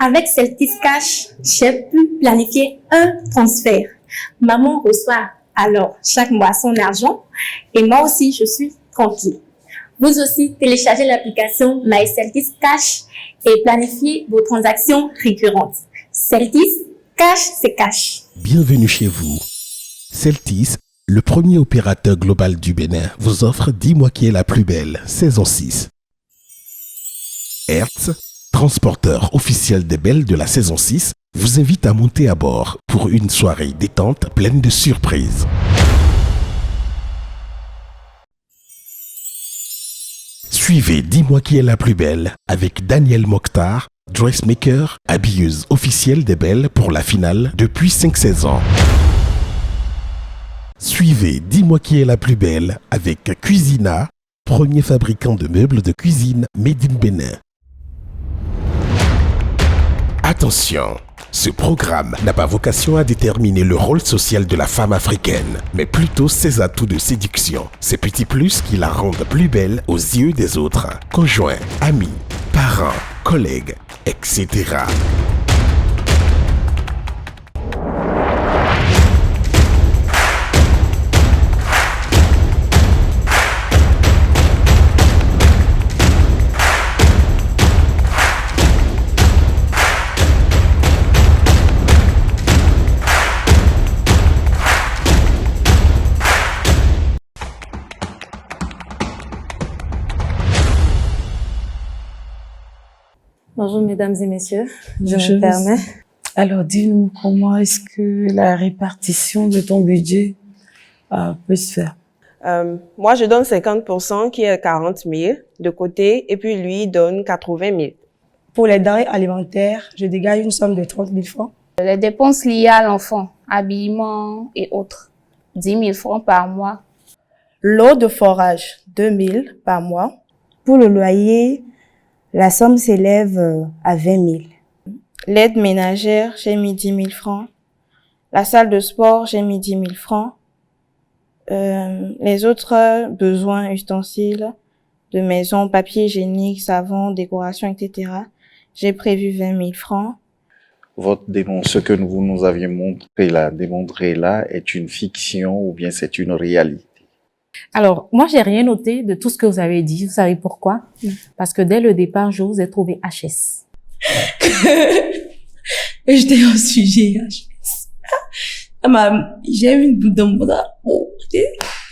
Avec Celtis Cash, j'ai pu planifier un transfert. Maman reçoit alors chaque mois son argent et moi aussi, je suis tranquille. Vous aussi, téléchargez l'application MyCeltis Cash et planifiez vos transactions récurrentes. Celtis, cash, c'est cash. Bienvenue chez vous. Celtis, le premier opérateur global du Bénin, vous offre Dis-moi qui est la plus belle, saison 6. Hertz, transporteur officiel des belles de la saison 6, vous invite à monter à bord pour une soirée détente pleine de surprises. Suivez Dis-moi qui est la plus belle avec Daniel Mokhtar, dressmaker, habilleuse officielle des belles pour la finale depuis 5 saisons. Suivez Dis-moi qui est la plus belle avec Cuisina, premier fabricant de meubles de cuisine made in Bénin. Attention, ce programme n'a pas vocation à déterminer le rôle social de la femme africaine, mais plutôt ses atouts de séduction, ces petits plus qui la rendent plus belle aux yeux des autres, conjoints, amis, parents, collègues, etc. Bonjour mesdames et messieurs, je Bonjour. me permets. Alors, dis-nous, comment est-ce que la répartition de ton budget peut se faire? Moi, je donne 50% qui est 40 000 de côté et puis lui donne 80 000. Pour les denrées alimentaires, je dégage une somme de 30 000 francs. Les dépenses liées à l'enfant, habillement et autres, 10 000 francs par mois. L'eau de forage, 2 000 par mois. Pour le loyer, la somme s'élève à 20 000. L'aide ménagère, j'ai mis 10 000 francs. La salle de sport, j'ai mis 10 000 francs. Les autres besoins, ustensiles de maison, papier hygiénique, savon, décoration, etc. J'ai prévu 20 000 francs. Ce que vous nous aviez démontré là est une fiction ou bien c'est une réalité? Alors, moi, j'ai rien noté de tout ce que vous avez dit. Vous savez pourquoi? Parce que dès le départ, je vous ai trouvé HS. Et j'étais au sujet HS. J'ai une boule dans mon oh,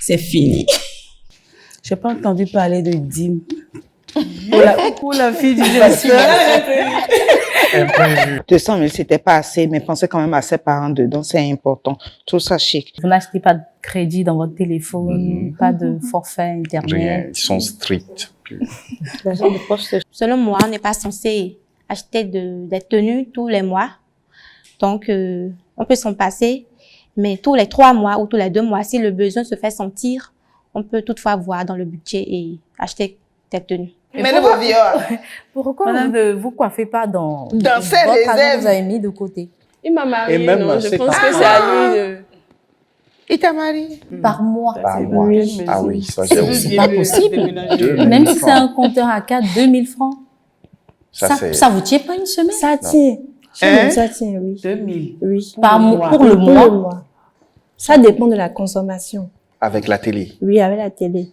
c'est fini. J'ai pas entendu parler de dîme. Pour la fille du imprévu. 200 000, c'était pas assez, mais pensez quand même à ses parents dedans, c'est important. Tout ça chic. Vous n'achetez pas de crédit dans votre téléphone, pas de forfait internet. Rien, ils sont stricts. Selon moi, on n'est pas censé acheter des tenues tous les mois. Donc, on peut s'en passer, mais tous les 3 mois ou tous les 2 mois, si le besoin se fait sentir, on peut toutefois voir dans le budget et acheter des tenues. Mais pourquoi vous ne vous coiffez pas dans ses votre argent réserves. que vous avez mis de côté? Il m'a marié, Et même, non, je c'est pense pas- que c'est à lui de... Il t'a marié? Par mois. Par mois. Oui. Ah oui, ça j'ai aussi. C'est pas possible. 2000 Même si c'est francs. un compteur à 4, 2000 francs. Ça vous tient pas une semaine? Ça tient. Hein? Ça tient, oui. 2000. Oui. Par mois. Pour le Pour mois. le mois. Ça dépend de la consommation. Avec la télé. Oui, avec la télé.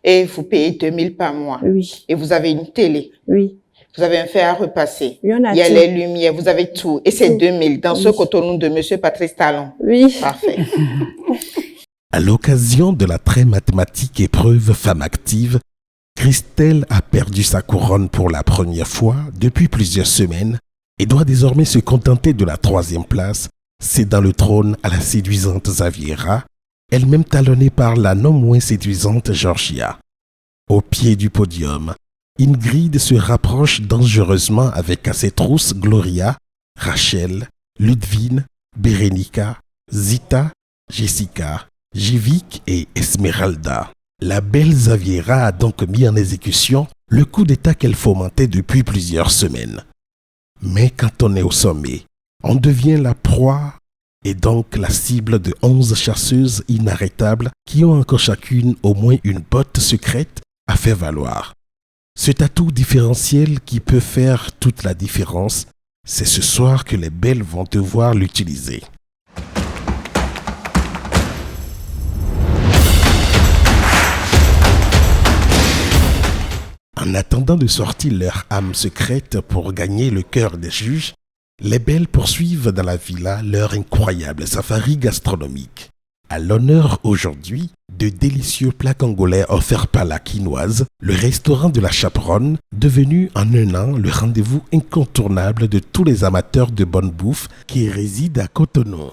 Et vous payez 2 000 par mois. Oui. Et vous avez une télé. Oui. Vous avez un fer à repasser. Oui, on a Il y a tout. les lumières, vous avez tout. Et c'est Tout. 2 000 dans ce Oui. cotonou de Monsieur Patrice Talon. Oui. Parfait. À l'occasion de la très mathématique épreuve Femme active, Christelle a perdu sa couronne pour la première fois depuis plusieurs semaines et doit désormais se contenter de la 3e place, cédant le trône à la séduisante Xaviera, elle-même talonnée par la non moins séduisante Georgia. Au pied du podium, Ingrid se rapproche dangereusement avec à ses trousses Gloria, Rachel, Ludwine, Berenica, Zita, Jessica, Jivik et Esmeralda. La belle Xaviera a donc mis en exécution le coup d'état qu'elle fomentait depuis plusieurs semaines. Mais quand on est au sommet, on devient la proie et donc la cible de 11 chasseuses inarrêtables qui ont encore chacune au moins une botte secrète à faire valoir. Cet atout différentiel qui peut faire toute la différence C'est ce soir que les belles vont devoir l'utiliser. En attendant de sortir leur âme secrète pour gagner le cœur des juges, les belles poursuivent dans la villa leur incroyable safari gastronomique. À l'honneur aujourd'hui, de délicieux plats congolais offerts par la Quinoise, le restaurant de la Chaperonne, devenu en un an le rendez-vous incontournable de tous les amateurs de bonne bouffe qui résident à Cotonou.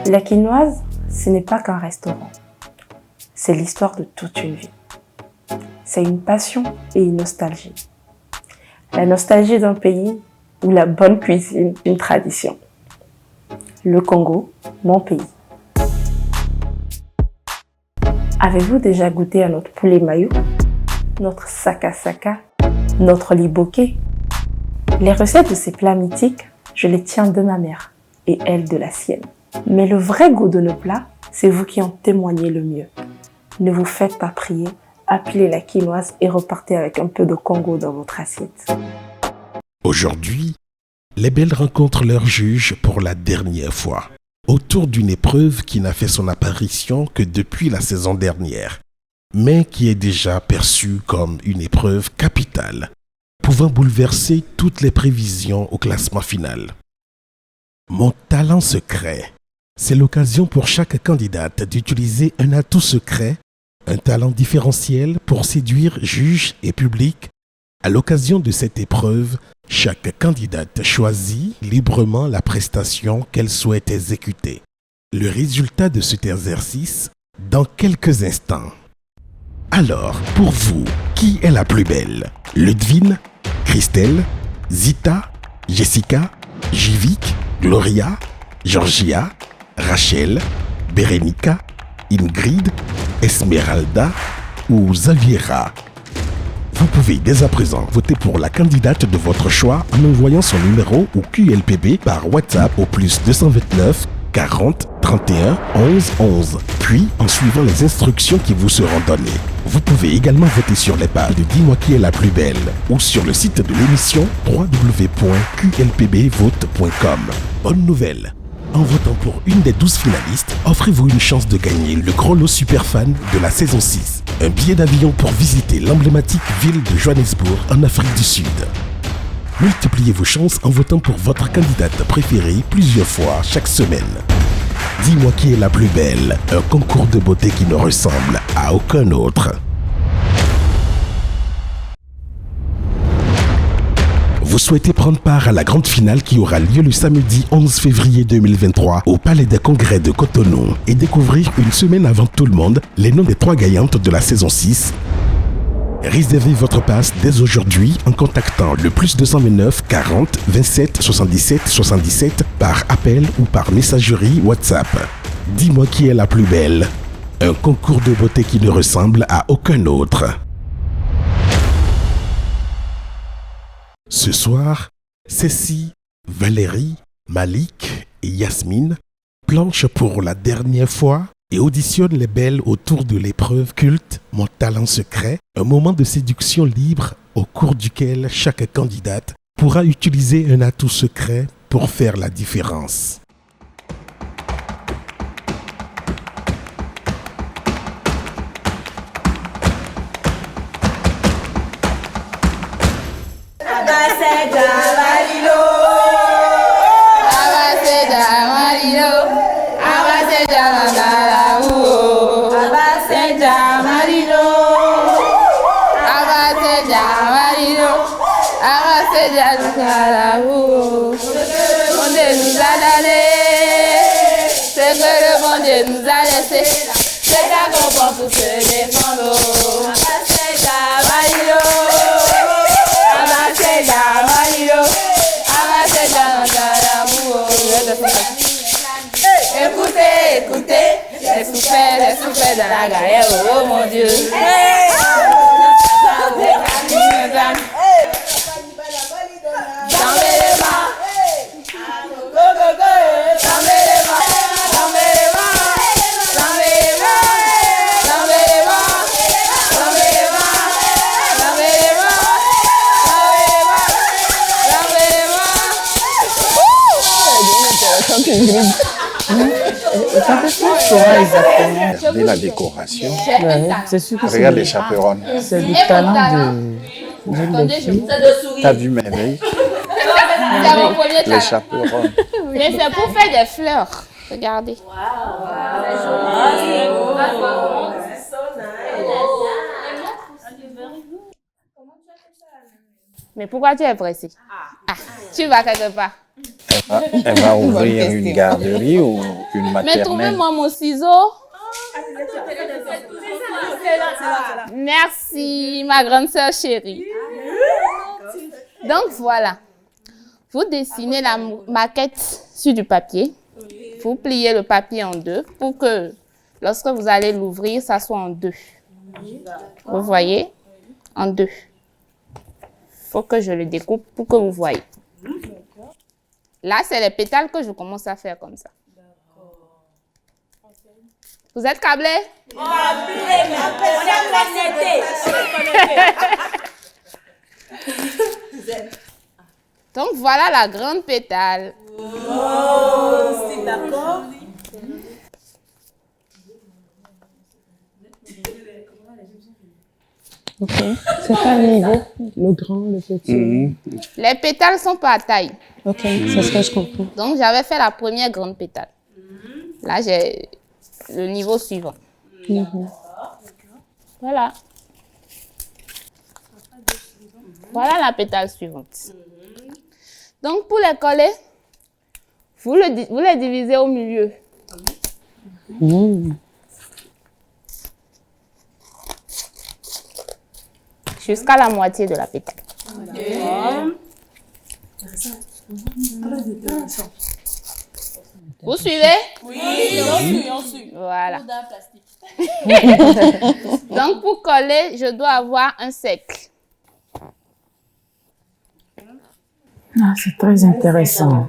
La Quinoise, ce n'est pas qu'un restaurant. C'est l'histoire de toute une vie. C'est une passion et une nostalgie. La nostalgie d'un pays où la bonne cuisine est une tradition. Le Congo, mon pays. Avez-vous déjà goûté à notre poulet maillot, notre saka, notre liboké? Les recettes de ces plats mythiques, je les tiens de ma mère et elle de la sienne. Mais le vrai goût de nos plats, c'est vous qui en témoignez le mieux. Ne vous faites pas prier, appelez la quinoise et repartez avec un peu de Congo dans votre assiette. Aujourd'hui, les belles rencontrent leur juge pour la dernière fois, autour d'une épreuve qui n'a fait son apparition que depuis la saison dernière, mais qui est déjà perçue comme une épreuve capitale, pouvant bouleverser toutes les prévisions au classement final. Mon talent secret. C'est l'occasion pour chaque candidate d'utiliser un atout secret, un talent différentiel pour séduire juges et public. À l'occasion de cette épreuve, chaque candidate choisit librement la prestation qu'elle souhaite exécuter. Le résultat de cet exercice, dans quelques instants. Alors, pour vous, qui est la plus belle? Ludivine, Christelle, Zita, Jessica, Jivik, Gloria, Georgia, Rachel, Bérénica, Ingrid, Esmeralda ou Xaviera. Vous pouvez dès à présent voter pour la candidate de votre choix en envoyant son numéro ou QLPB par WhatsApp au +229 40 31 11 11, puis en suivant les instructions qui vous seront données. Vous pouvez également voter sur les pages de Dis-moi qui est la plus belle ou sur le site de l'émission www.qlpbvote.com. Bonne nouvelle! En votant pour une des 12 finalistes, offrez-vous une chance de gagner le gros lot super fan de la saison 6. Un billet d'avion pour visiter l'emblématique ville de Johannesburg en Afrique du Sud. Multipliez vos chances en votant pour votre candidate préférée plusieurs fois chaque semaine. Dis-moi qui est la plus belle, un concours de beauté qui ne ressemble à aucun autre. Vous souhaitez prendre part à la grande finale qui aura lieu le samedi 11 février 2023 au Palais des Congrès de Cotonou et découvrir une semaine avant tout le monde les noms des 3 gagnantes de la saison 6. Réservez votre passe dès aujourd'hui en contactant le +229 40 27 77 77 par appel ou par messagerie WhatsApp. Dis-moi qui est la plus belle. Un concours de beauté qui ne ressemble à aucun autre. Ce soir, Cécile, Valérie, Malik et Yasmine planchent pour la dernière fois et auditionnent les belles autour de l'épreuve culte Mon talent secret, un moment de séduction libre au cours duquel chaque candidate pourra utiliser un atout secret pour faire la différence. Nous a laissé, c'est ta comprend pour se défendre. Abaseda Marilo, Abaseda Marilo, Abaseda Nantalamu. Écoutez, écoutez, les souffles dans la galère, oh mon Dieu. Dans les mains, Quand est-ce qu'on saura exactement? Regardez la décoration. Ouais, c'est sûr que Regarde les chaperones. c'est du talent de fille. T'as vu merveille? C'est mon premier Les talent. chaperones. Mais c'est pour faire des fleurs. Regardez. Mais pourquoi tu es pressée? Ah, tu vas quelque part. Elle va ouvrir une garderie ou une Mais maternelle. trouvez-moi mon ciseau. Merci, ma grande sœur chérie. Donc voilà. Vous dessinez la maquette sur du papier. Vous pliez le papier en deux pour que lorsque vous allez l'ouvrir, ça soit en deux. Vous voyez? En deux. Il faut que je le découpe pour que vous voyez. Là, c'est les pétales que je commence à faire comme ça. Vous êtes câblés? Donc voilà la grande pétale. C'est d'accord. Ok. C'est pas le niveau, le grand, le petit. Les pétales sont par taille. Ok, c'est ce que je comprends. Donc j'avais fait la première grande pétale. Là, j'ai le niveau suivant. Voilà. Voilà la pétale suivante. Donc pour les coller, vous les divisez au milieu. Jusqu'à la moitié de la pétale. Vous suivez? Oui, on suit. Voilà. Donc pour coller, je dois avoir un cercle. Ah, c'est très intéressant.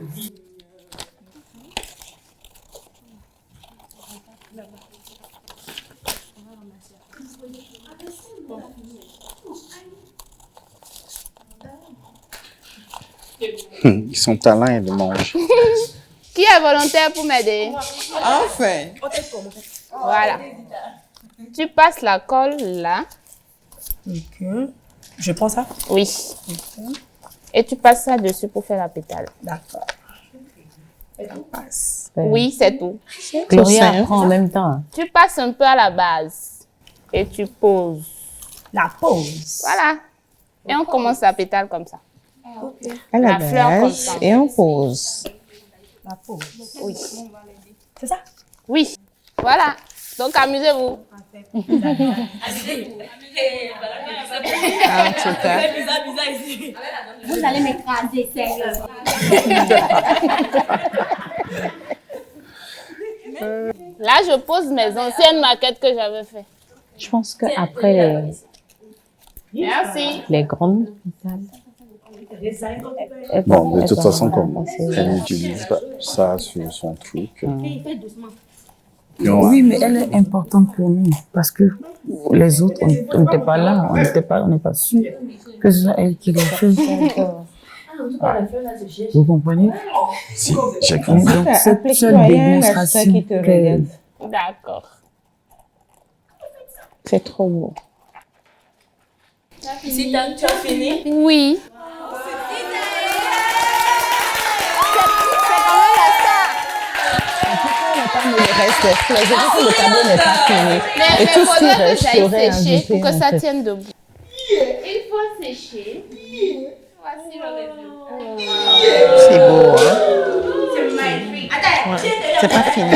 Son talent est de manger. Qui est volontaire pour m'aider? Enfin. Voilà. Tu passes la colle là. Ok. Je prends ça? Oui. Et tu passes ça dessus pour faire la pétale. D'accord. Et on passe. Oui, c'est tout. Gloria apprend en même temps. Tu passes un peu à la base et tu poses. La pose. Voilà. Et on commence la pétale comme ça. À la fleur comme base, ça. et on pose. La pose. Oui. C'est ça? Oui. Voilà. Donc amusez-vous. En tout cas. Vous allez m'écraser, sérieux. Là, je pose mes anciennes maquettes que j'avais faites. Je pense qu'après Merci. les grandes pétales, Bon, de toute façon, comme elle n'utilise pas ça sur son truc. Oui, mais elle est importante pour nous parce que les autres, on n'était pas là, on n'est pas sûr que ce soit elle qui l'a fait. Vous comprenez? Si, j'ai compris. Donc, cette seule démonstration que... D'accord. C'est trop beau. Si tu as fini? Oui. Le reste des fleurs, je dis que le tableau n'est pas fini. Mais Et tout ce qui faudrait que reste j'aille serait sécher ajouté pour que un ça peu. tienne debout. Il faut sécher. Voici le résultat. C'est beau, hein? C'est magnifique. Ouais, c'est pas fini.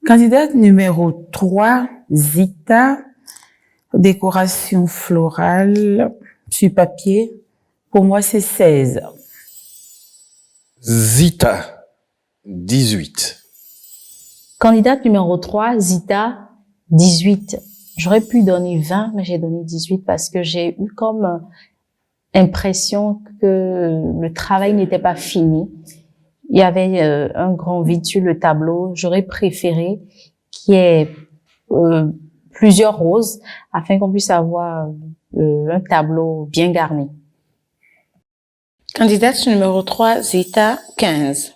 Candidate numéro 3, Zita, décoration florale sur papier. Pour moi, c'est 16. Zita, 18. candidate numéro 3, Zita, 18. J'aurais pu donner 20, mais j'ai donné 18 parce que j'ai eu comme impression que le travail n'était pas fini. Il y avait un grand vide sur le tableau. J'aurais préféré qu'il y ait plusieurs roses afin qu'on puisse avoir un tableau bien garni. Candidate numéro 3, Zita, 15.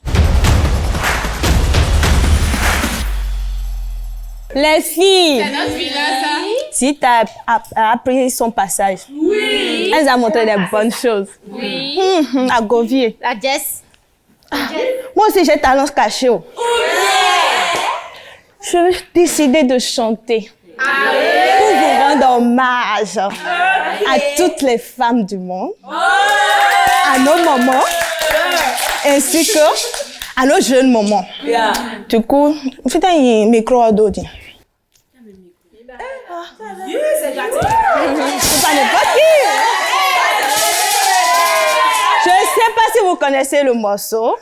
Les filles, C'est notre village, ça. Zita a appris son passage. Oui. Elle a montré des bonnes choses. Oui. À Govier. La Jess. Moi aussi, j'ai talent caché. Je vais décider de chanter pour vous rendre hommage à toutes les femmes du monde, à nos mamans, ainsi que à nos jeunes mamans. Du coup, faites un micro à dos. C'est pas n'importe qui. Je ne sais pas si vous connaissez le morceau.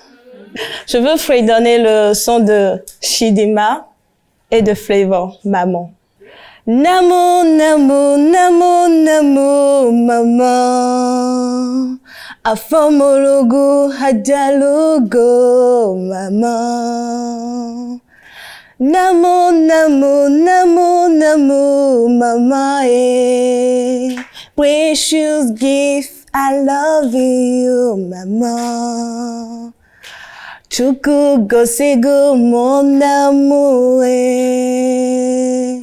Je veux fredonner le son de Chidima et de Flavor, Maman. Namo, namo, namo, namo, maman. Afamologo, hadalogo, maman. Namo, namo, namo, namo, mama, eh. Precious gift, I love you, mama. Chuku gosego, mon amour, eh.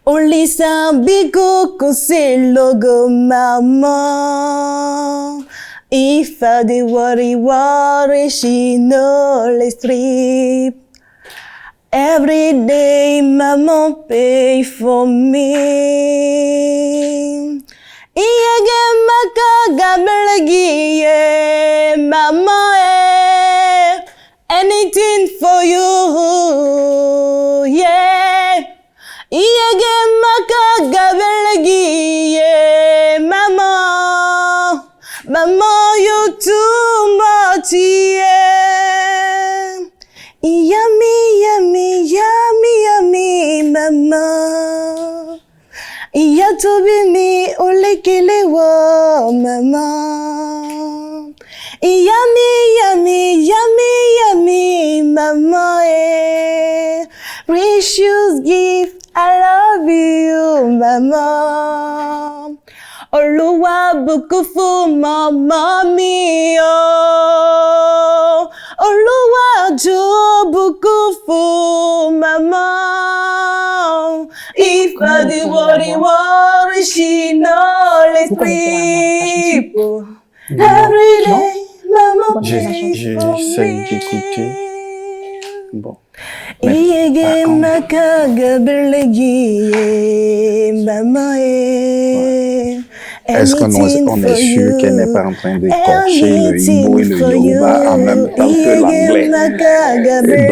Only some bigo kose logo, mama. If I did worry, she know the strip. Every day, Maman pay for me. Iyage maka gabelagi, Mama, anything for you, yeah. Iyage maka gabelagi, Mama, Mama, you too much, yeah. Yummy, yummy, yummy, yummy, mama. Iya tobi mi olekele wo, mama. Yummy, yummy, yummy, yummy, mama. Precious gift, I love you, mama. Oluwa bukufu, mama mio. Oluwa jo bukufu, mama. If I did worry, she know let's sleep. Every day, mama. J'essaie d'écouter. Bon. Iyege makaga belegi, mama. Est-ce qu'on est sûr qu'elle n'est pas en train de torcher le Igbo et le Yoruba en même temps que l'anglais? Donc,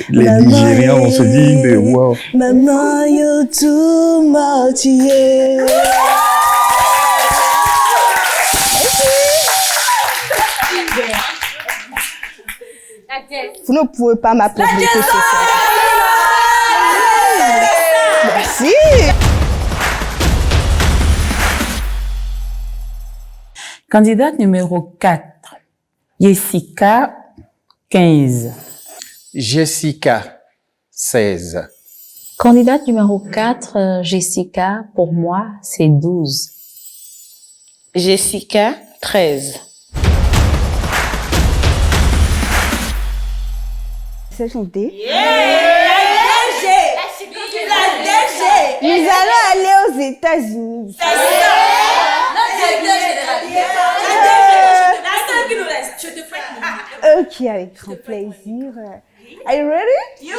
les Nigériens, on se dit, mais wow. Mama, you too much, yeah. Vous ne pouvez pas m'applaudir ce soir. Merci. Candidate numéro 4, Jessica, 15. Jessica, 16. Candidate numéro 4, Jessica, pour moi, c'est 12. Jessica, 13. C'est chanter. Nous allons aller aux États-Unis. Ok, avec grand plaisir. Are you ready? Okay.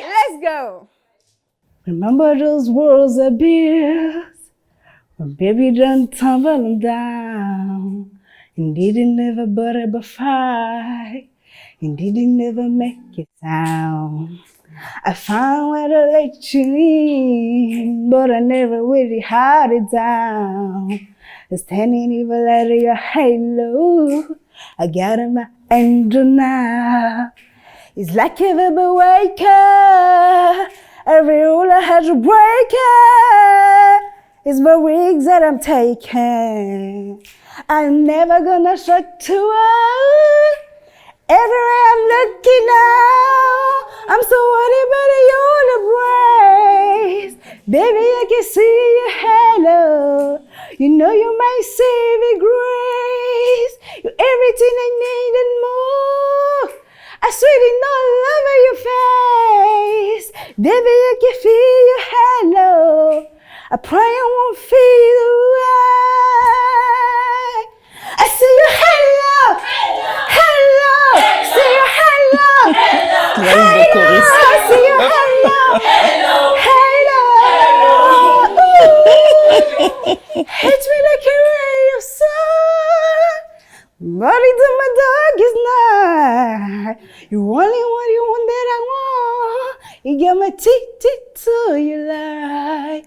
Let's go. Remember those words of beers when baby done tumble down and didn't never butter but fight and didn't never make it sound. I found where to let you in, but I never really had it down. Standing evil out of your halo, I got in my angel now. It's like every waker, every rule I had to break it. It's my rigs that I'm taking. I'm never gonna shut to it. Everywhere I'm looking now, I'm so worried about your embrace. Baby, I can see your halo. You know you might Baby, you can feel your hello. I pray I won't feel away. I see your hello, hello, see your hello, hello, I see your hello, hello. Hits me like a ray of sun, running to my darkest night. You only want you one that I want. You got my teeth to your light.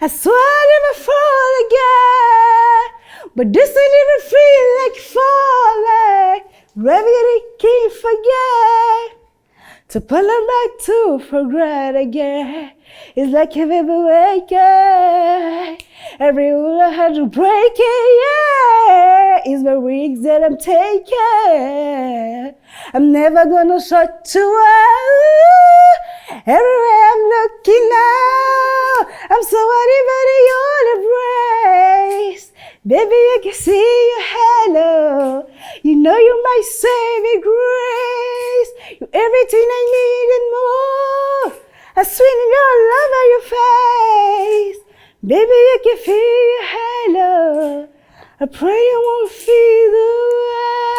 I swear I never fall again, but this ain't even feel like falling. Gravity can't forget to pull them back to forget again. It's like I've ever wakened. Every rule I had to break it, yeah. It's my risks that I'm taking. I'm never gonna shut you out. Everywhere I'm looking now, I'm so everybody you'll embrace. Baby, I can see your hello. You know you my saving grace. You're everything I need and more. I swear your love on your face. Baby, I can feel your hello. I pray you won't feel the way.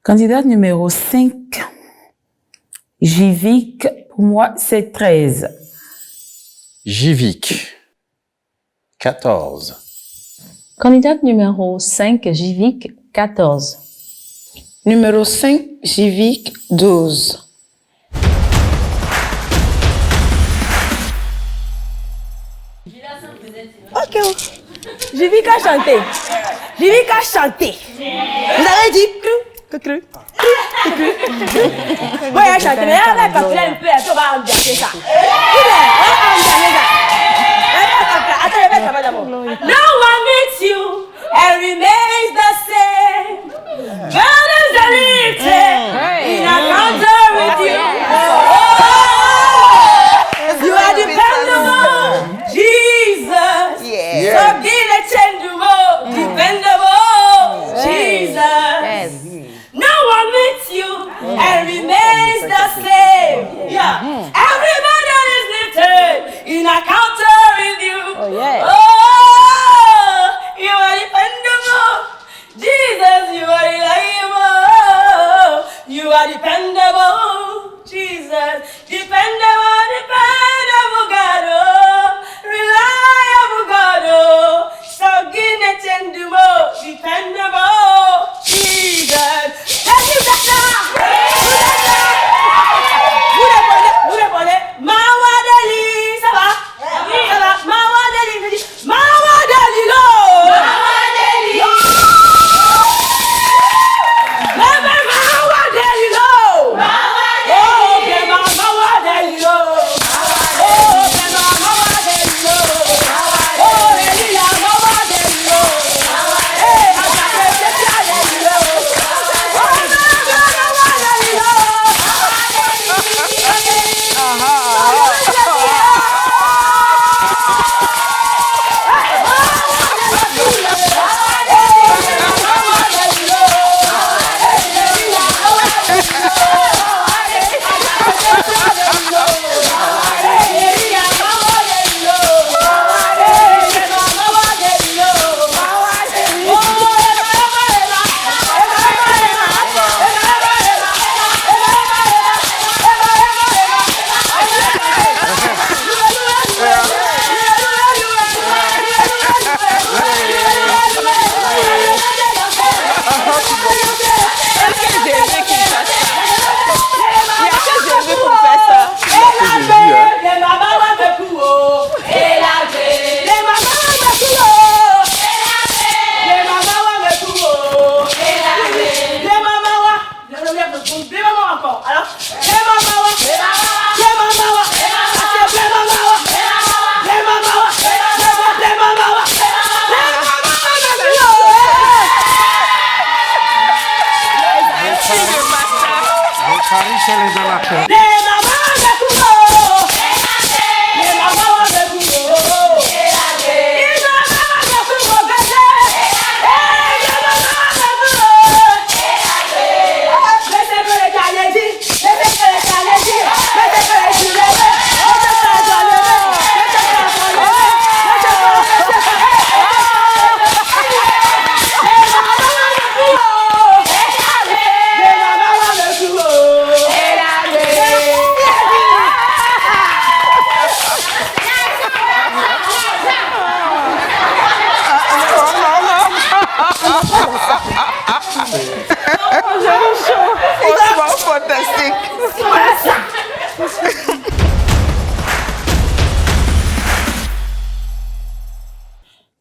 Candidate numéro 5, Jivik, pour moi, c'est 13. Jivik, 14. Candidate numéro 5, Jivik, 14. Numéro 5, Jivik, 12. Ok, Jivik a chanté. Jivik a chanté. Vous avez dit cru. Moi, il a chanté, mais elle va calculer un peu, on va engager ça. No one meets you and remains the same. Burdens are lifted in a counter with you. You are dependable, Jesus. So be the changeable, dependable, Jesus. No one meets you and remains the same. Yeah. Everybody is lifted in a counter with you. Oh, qu'elle est dans la paix.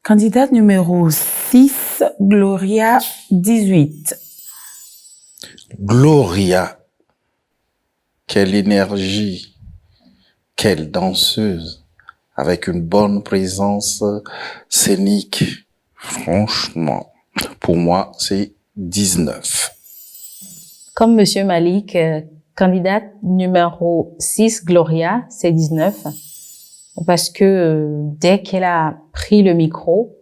Candidate numéro 6, Gloria, 18. Gloria, quelle énergie, quelle danseuse, avec une bonne présence scénique. Franchement, pour moi, c'est 19. Comme Monsieur Malik, candidate numéro 6, Gloria, c'est 19. Parce que dès qu'elle a pris le micro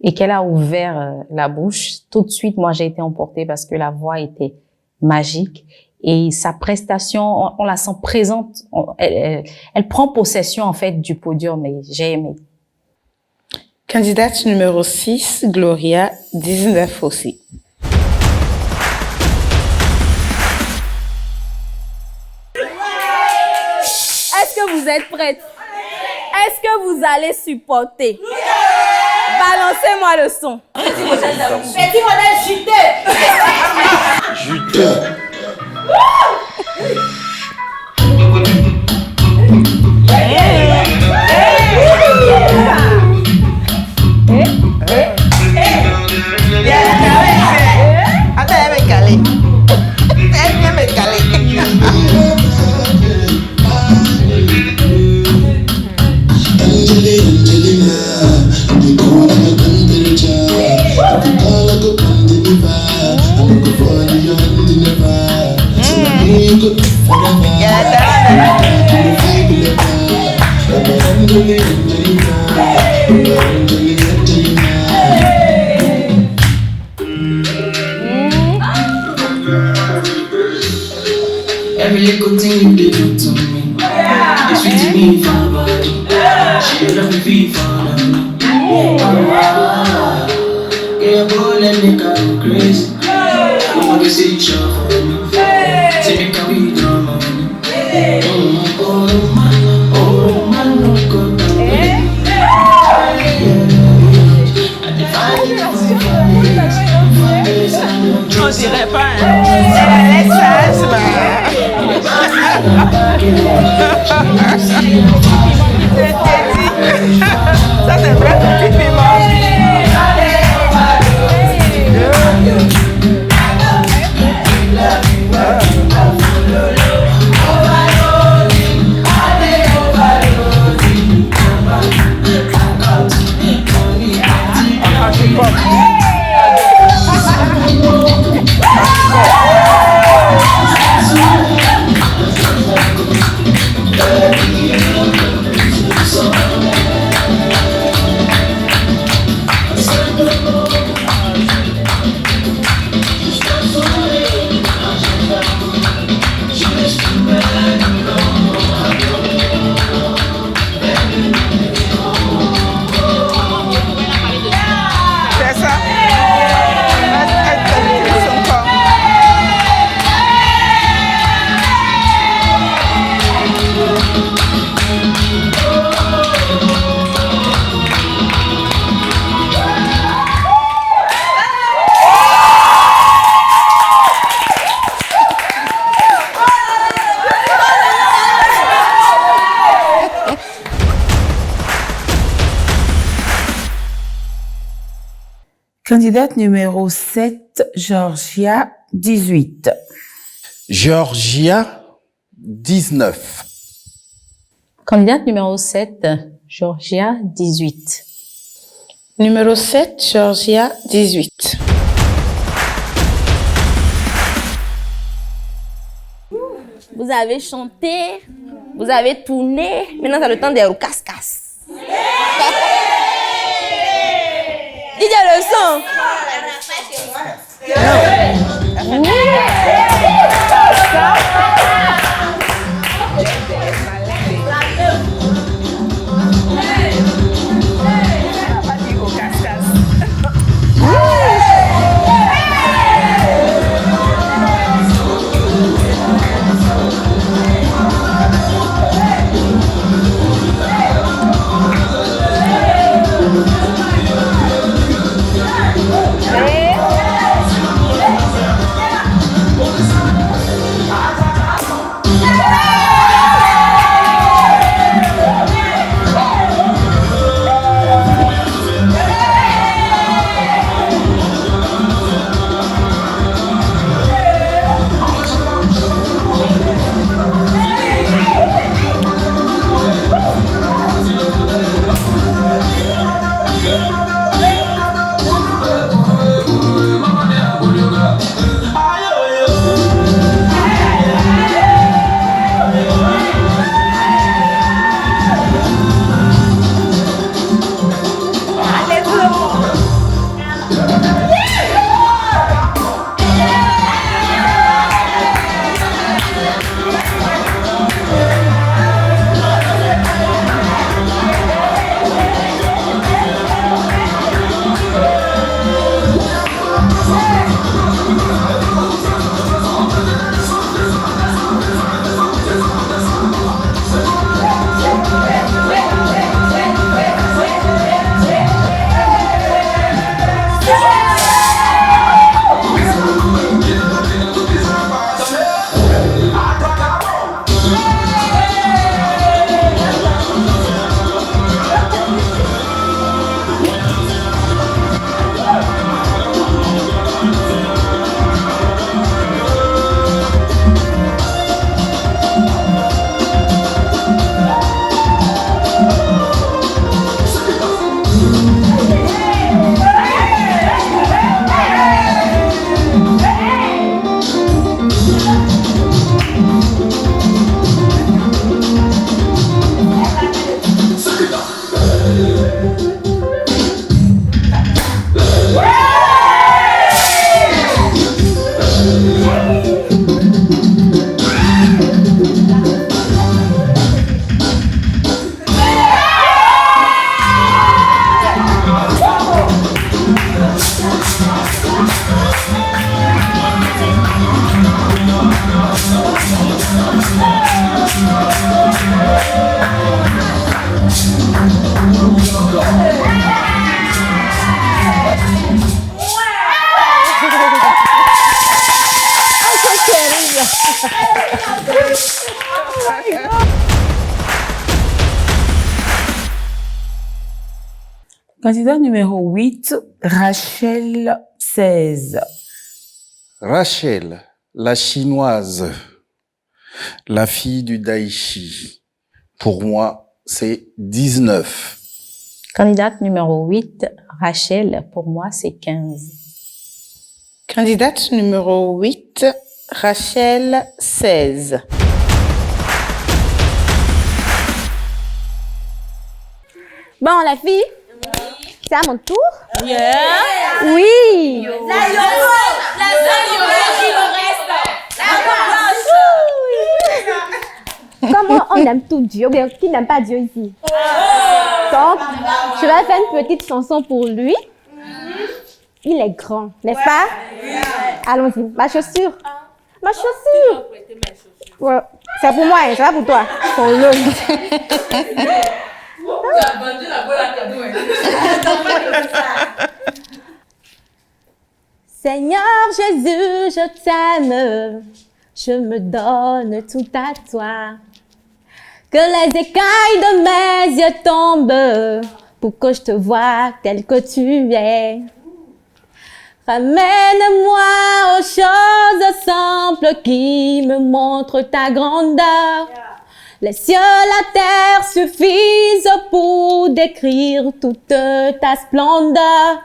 et qu'elle a ouvert la bouche, tout de suite, moi, j'ai été emportée parce que la voix était magique et sa prestation, on la sent présente. Elle prend possession, en fait, du podium et j'ai aimé. Candidate numéro 6, Gloria, 19 aussi. Est-ce que vous êtes prêtes? Est-ce que vous allez supporter? Balancez-moi le son. Petit modèle juteux. Juteux. Attends, elle me caler. Elle vient me caler. Every little thing you did to me, it's sweet to me for my body. She love me feel for them. Yeah, boy, let me go crazy. I want to see you show for me. Say me can we draw money. Oh man, go down. On dirait pas, hein? Elle a ça c'est vrai, c'est piment. Candidate numéro 7, Georgia, 18. Georgia, 19. Candidate numéro 7, Georgia, 18. Numéro 7, Georgia, 18. vous avez chanté, vous avez tourné. Maintenant, c'est le temps des casse-casse. Didier le son. Candidat numéro 8, Rachel 16. Rachel, la chinoise, la fille du Daichi. Pour moi, c'est 19. Candidate numéro 8, Rachel, pour moi, c'est 15. Candidate numéro 8, Rachel 16. Bon, la fille, c'est à mon tour. Yeah. Oui. Comment on aime tout Dieu, ou bien qui n'aime pas Dieu ici? Donc, je vais faire une petite chanson pour lui. Il est grand, n'est-ce pas? Allons-y. Ma chaussure. Ma chaussure. Ouais. C'est pour moi, hein, c'est pas pour toi. Pour l'homme. Seigneur Jésus, je t'aime, je me donne tout à toi. Que les écailles de mes yeux tombent pour que je te voie tel que tu es. Ramène-moi aux choses simples qui me montrent ta grandeur. Les cieux, la terre suffisent pour décrire toute ta splendeur.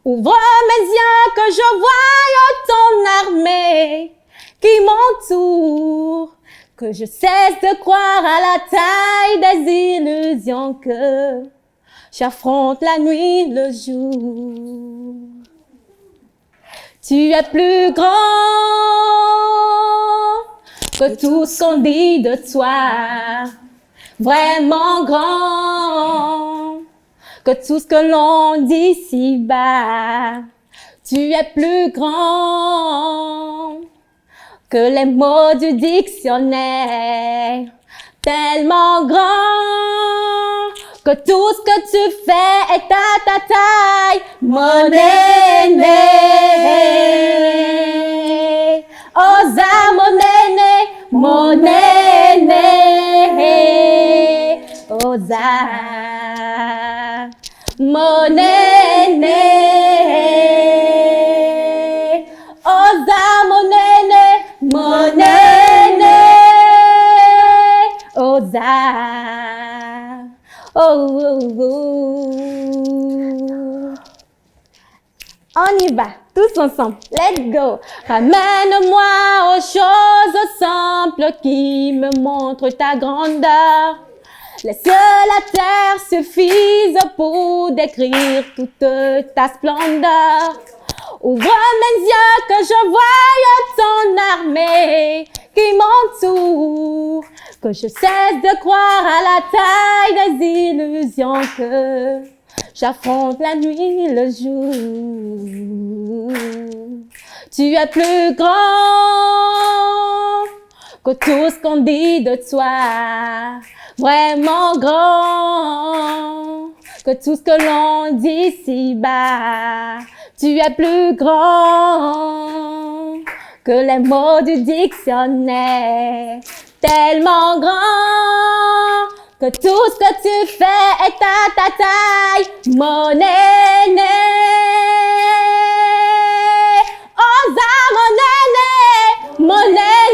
Ouvre mes yeux que je voie ton armée qui m'entoure. Que je cesse de croire à la taille des illusions, que j'affronte la nuit, le jour. Tu es plus grand que tout ce qu'on dit de toi, vraiment grand que tout ce que l'on dit ici-bas. Tu es plus grand que les mots du dictionnaire, tellement grand que tout ce que tu fais est à ta taille, mon aîné. Osa, mon aîné, mon aîné. Osa, mon aîné. Osa, mon aîné, mon aîné. Osa. Oh, oh, oh. On y va, tous ensemble. Let's go. Ramène-moi aux choses simples qui me montrent ta grandeur. Laisse que la terre suffise pour décrire toute ta splendeur. Ouvre mes yeux que je voie ton armée qui m'entoure. Que je cesse de croire à la taille des illusions, que j'affronte la nuit, le jour. Tu es plus grand que tout ce qu'on dit de toi, vraiment grand que tout ce que l'on dit ici-bas. Tu es plus grand que les mots du dictionnaire, tellement grand que tout ce que tu fais est à ta taille, mon aîné. Osa, mon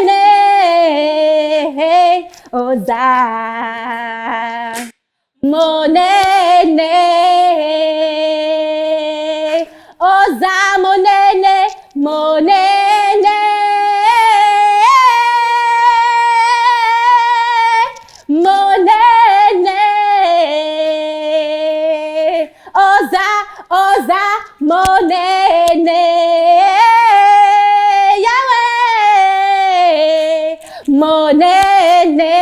aîné, Osa, mon aîné. Osa, mon aîné, mon aîné. Mon aîné. Osa, Osa, mon aîné. Yahweh, mon aîné.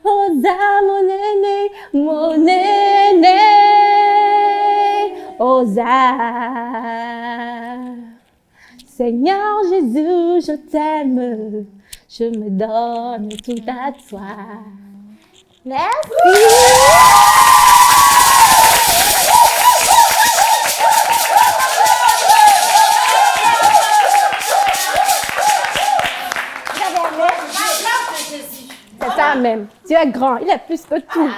Osa, mon aîné, mon aîné. Osa. Seigneur Jésus, je t'aime. Je me donne tout à toi. Merci. C'est ça même. Tu es grand. Il est plus que tout.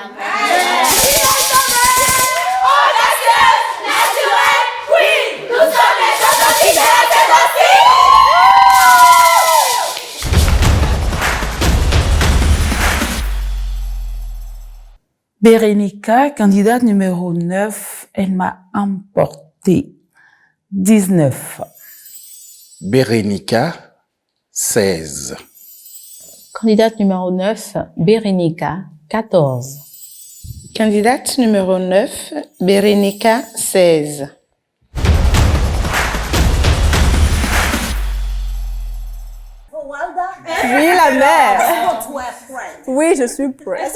Bérénica, candidate numéro 9, elle m'a emporté 19. Bérénica, 16. Candidate numéro 9, Bérénica, 14. Candidate numéro 9, Bérénica, 16. Oui, la mère. Oui, je suis prête.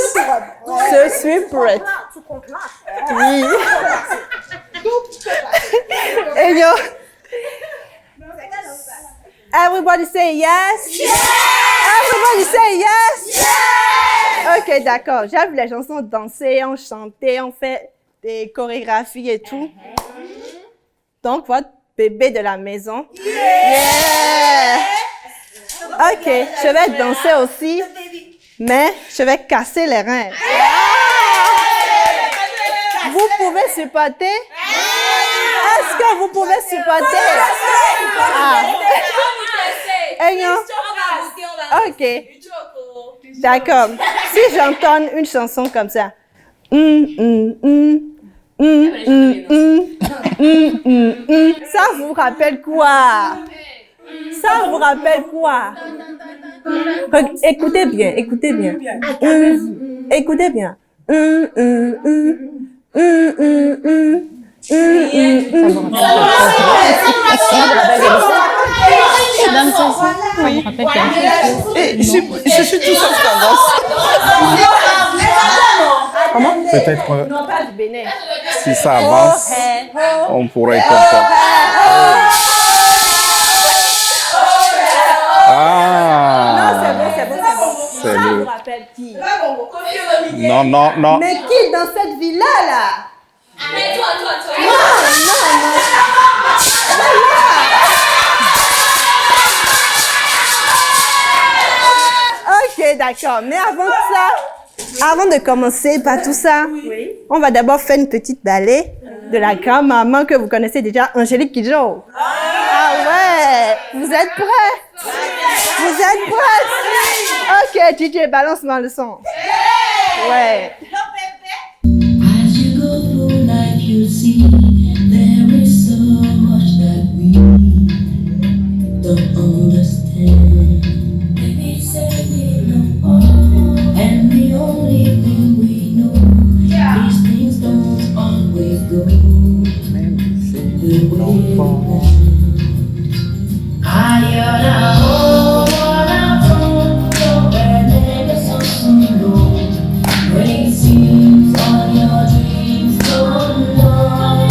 Je suis prête. Oui. Et yo. Everybody say yes. Everybody say yes. Ok, d'accord. J'aime les chansons danser, on chantait, on fait des chorégraphies et tout. Donc, votre bébé de la maison. Yeah. Ok, je vais danser aussi, mais je vais casser les reins. Vous pouvez supporter? Est-ce que vous pouvez supporter? Ok. D'accord. Si j'entends une chanson comme ça. Ça vous rappelle quoi? Ça vous rappelle quoi? Écoutez bien, écoutez bien. Écoutez bien. Je suis tout sauf tendance. Comment? Peut-être Non, pas du Bénin. si ça avance, on pourrait comprendre. Ah, Ça c'est vous le... rappelle qui? Non. Mais qui dans cette villa là? Ok, d'accord. Mais avant de commencer par tout ça, on va d'abord faire une petite ballet de la grand-maman que vous connaissez déjà, Angélique Kidjo. Ah ouais! Vous êtes prêts? Vous êtes prêts? Ok, DJ, balance-moi le son. Ouais. As you go through life, you see there is so much that we don't understand. Maybe saying no, and the only thing we know, these things don't always go the way we want. When it seems all your dreams don't love,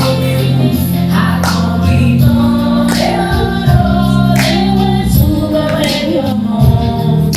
I can't be done. They were too bad when you're home.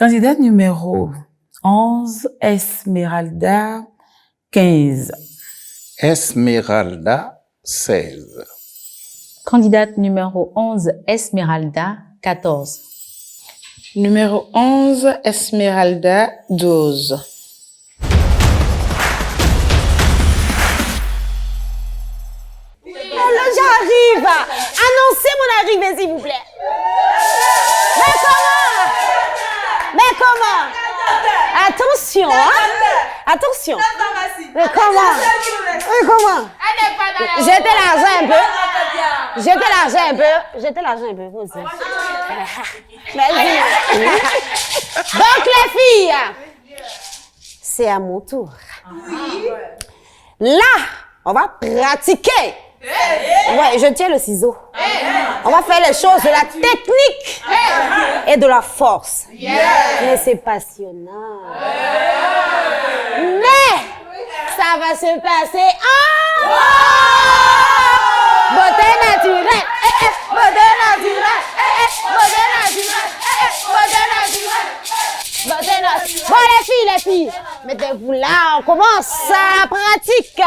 Candidate numéro 11, Esmeralda, 15. Esmeralda, 16. Candidate numéro 11, Esmeralda, 14. Numéro 11, Esmeralda, 12. Oh là, j'arrive. Annoncez mon arrivée, s'il vous plaît. Mais comment? Attention, hein? Attention. Mais comment? Mais comment? Jetez l'argent un peu. Jetez l'argent un peu. Jetez l'argent un peu, vous aussi. Vas-y. Donc, les filles, c'est à mon tour. Là, on va pratiquer. Ouais, je tiens le ciseau. On va faire les choses de la technique et de la force. Mais c'est passionnant. Mais ça va se passer en beauté naturelle. Beauté naturelle. Beauté naturelle. Beauté naturelle. Bon, les filles, mettez-vous là, on commence sa pratique.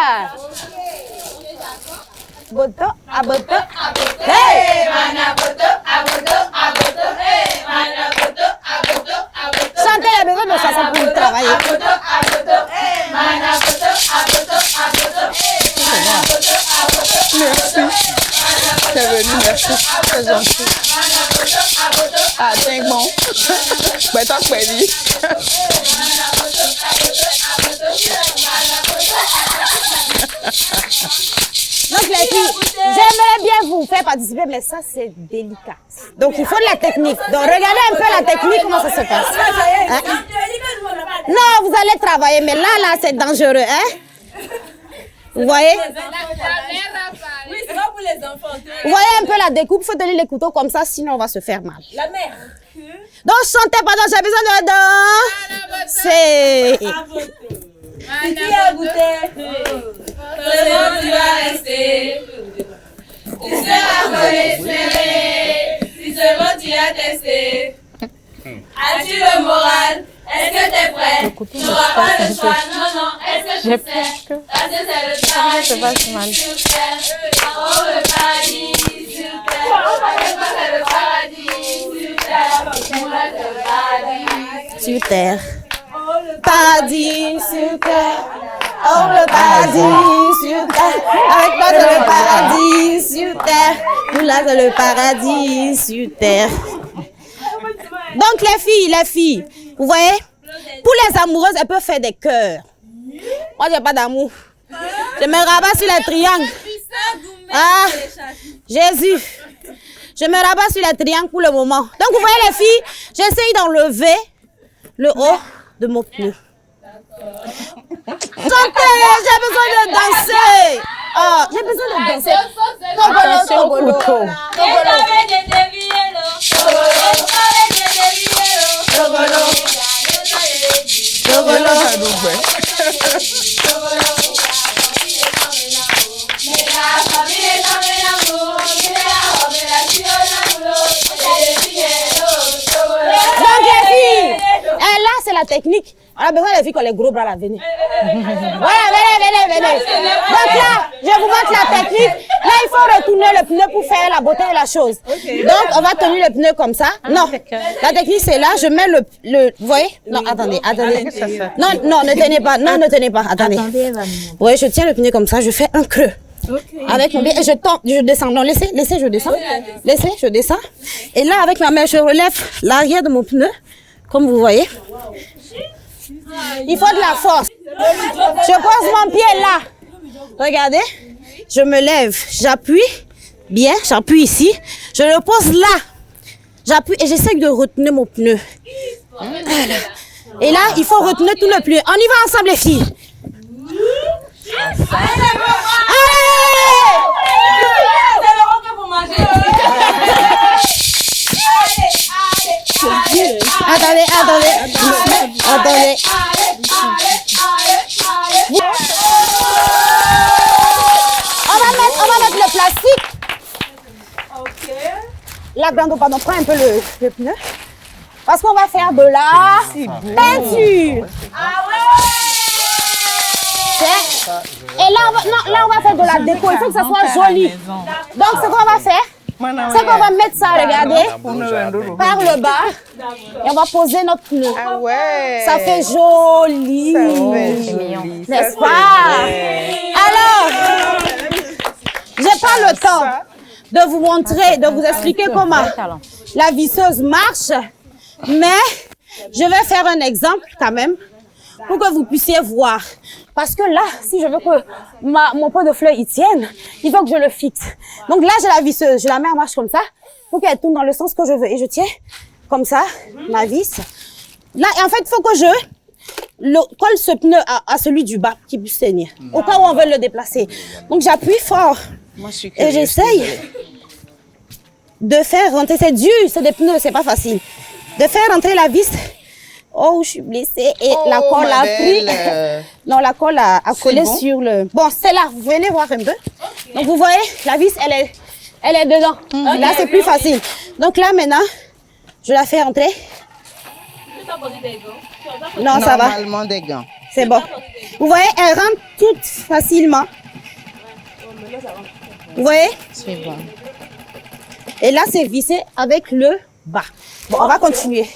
Boto, aboto, aboto. Hey, mana boto, aboto, aboto. Hey, mana boto, aboto, aboto. Chantez la besoin de chanson pour travailler. Aboto, aboto. Hey, mana boto, aboto, aboto. Hey, mana boto, aboto. Merci. C'est venu, merci. C'est gentil. Ah, tiens, bon. Ben, t'as quoi dit? Donc les filles, j'aimerais bien vous faire participer, mais ça c'est délicat. Donc il faut de la technique. Donc regardez un peu la technique, comment ça se passe. Hein? Non, vous allez travailler, mais là c'est dangereux. Hein? Vous voyez? Oui, c'est pas pour les enfants. Vous voyez un peu la découpe, il faut tenir les couteaux comme ça, sinon on va se faire mal. La mère. Donc chantez pendant, j'ai besoin de danser. Si tu as goûté, seulement tu vas rester. Tu seras bon espéré, si seulement tu as testé. As-tu le moral? Est-ce que t'es prêt? Tu n'auras pas le choix, non, non, est-ce que tu sais? Parce que c'est le paradis sur terre. Oh, le paradis sur terre. C'est le paradis sur terre. Sur terre. Paradis sur terre. Oh, le paradis sur terre. Avec moi, c'est le paradis sur terre. Nous, là, c'est le paradis sur terre. Donc, les filles, vous voyez, pour les amoureuses, elles peuvent faire des cœurs. Moi, j'ai pas d'amour. Je me rabats sur les triangles. Ah, Jésus. Je me rabats sur les triangles pour le moment. Donc, vous voyez, les filles, j'essaye d'enlever le haut de mon pneu. Chantez, j'ai besoin de danser. Oh, j'ai besoin de danser. Attention au couteau. Donc les filles, là c'est la technique. On a besoin des filles qui ont les gros bras là, venez. Voilà, venez. Donc là, je vous montre la technique. Là, il faut retourner le pneu pour faire la beauté de la chose. Donc, on va tenir le pneu comme ça. Non, la technique c'est là, je mets le vous voyez? Non, attendez. Non, ne tenez pas. Non, ne tenez pas. Attendez. Oui, je tiens le pneu comme ça, je fais un creux. Avec mon pied, et je tombe, je descends. Non, laissez, je descends. Laissez, je descends. Et là, avec ma main, je relève l'arrière de mon pneu, comme vous voyez. Il faut de la force. Je pose mon pied là. Regardez. Je me lève, j'appuie. Bien, j'appuie ici. Je le pose là. J'appuie et j'essaie de retenir mon pneu. Et là, il faut retenir tout le pneu. On y va ensemble, les filles. Attendez. On va mettre le plastique. La grande, pardon, prends un peu le pneu. Parce qu'on va faire de la peinture. Et là, on va faire de la déco. Il faut que ça soit joli. Donc, ce qu'on va faire, c'est qu'on va mettre ça, regardez, par le bas. Et on va poser notre pneu. Ah ouais. Ça fait joli. N'est-ce pas? Alors, j'ai pas le temps de vous montrer, de vous expliquer comment la visseuse marche, mais je vais faire un exemple quand même pour que vous puissiez voir. Parce que là, si je veux que mon pot de fleurs y tienne, il faut que je le fixe. Donc là, j'ai la visseuse, je la mets en marche comme ça pour qu'elle tourne dans le sens que je veux. Et je tiens comme ça ma vis. Là, et en fait, il faut que je colle ce pneu à celui du bas qui puisse tenir, au cas où on veut le déplacer. Donc j'appuie fort. Moi, je suis et j'essaye de faire rentrer. C'est dur, c'est des pneus, c'est pas facile. De faire rentrer la vis. Oh, je suis blessée et la colle a pris. Non, la colle a collé sur le. Bon, c'est là, vous venez voir un peu. Donc vous voyez, la vis, elle est dedans. Là, c'est plus facile. Donc là, maintenant, je la fais rentrer. Non, ça va. Normalement des gants. C'est bon. Vous voyez, elle rentre toute facilement. Vous voyez? C'est bon. Et là, c'est vissé avec le bas. Bon, on va continuer.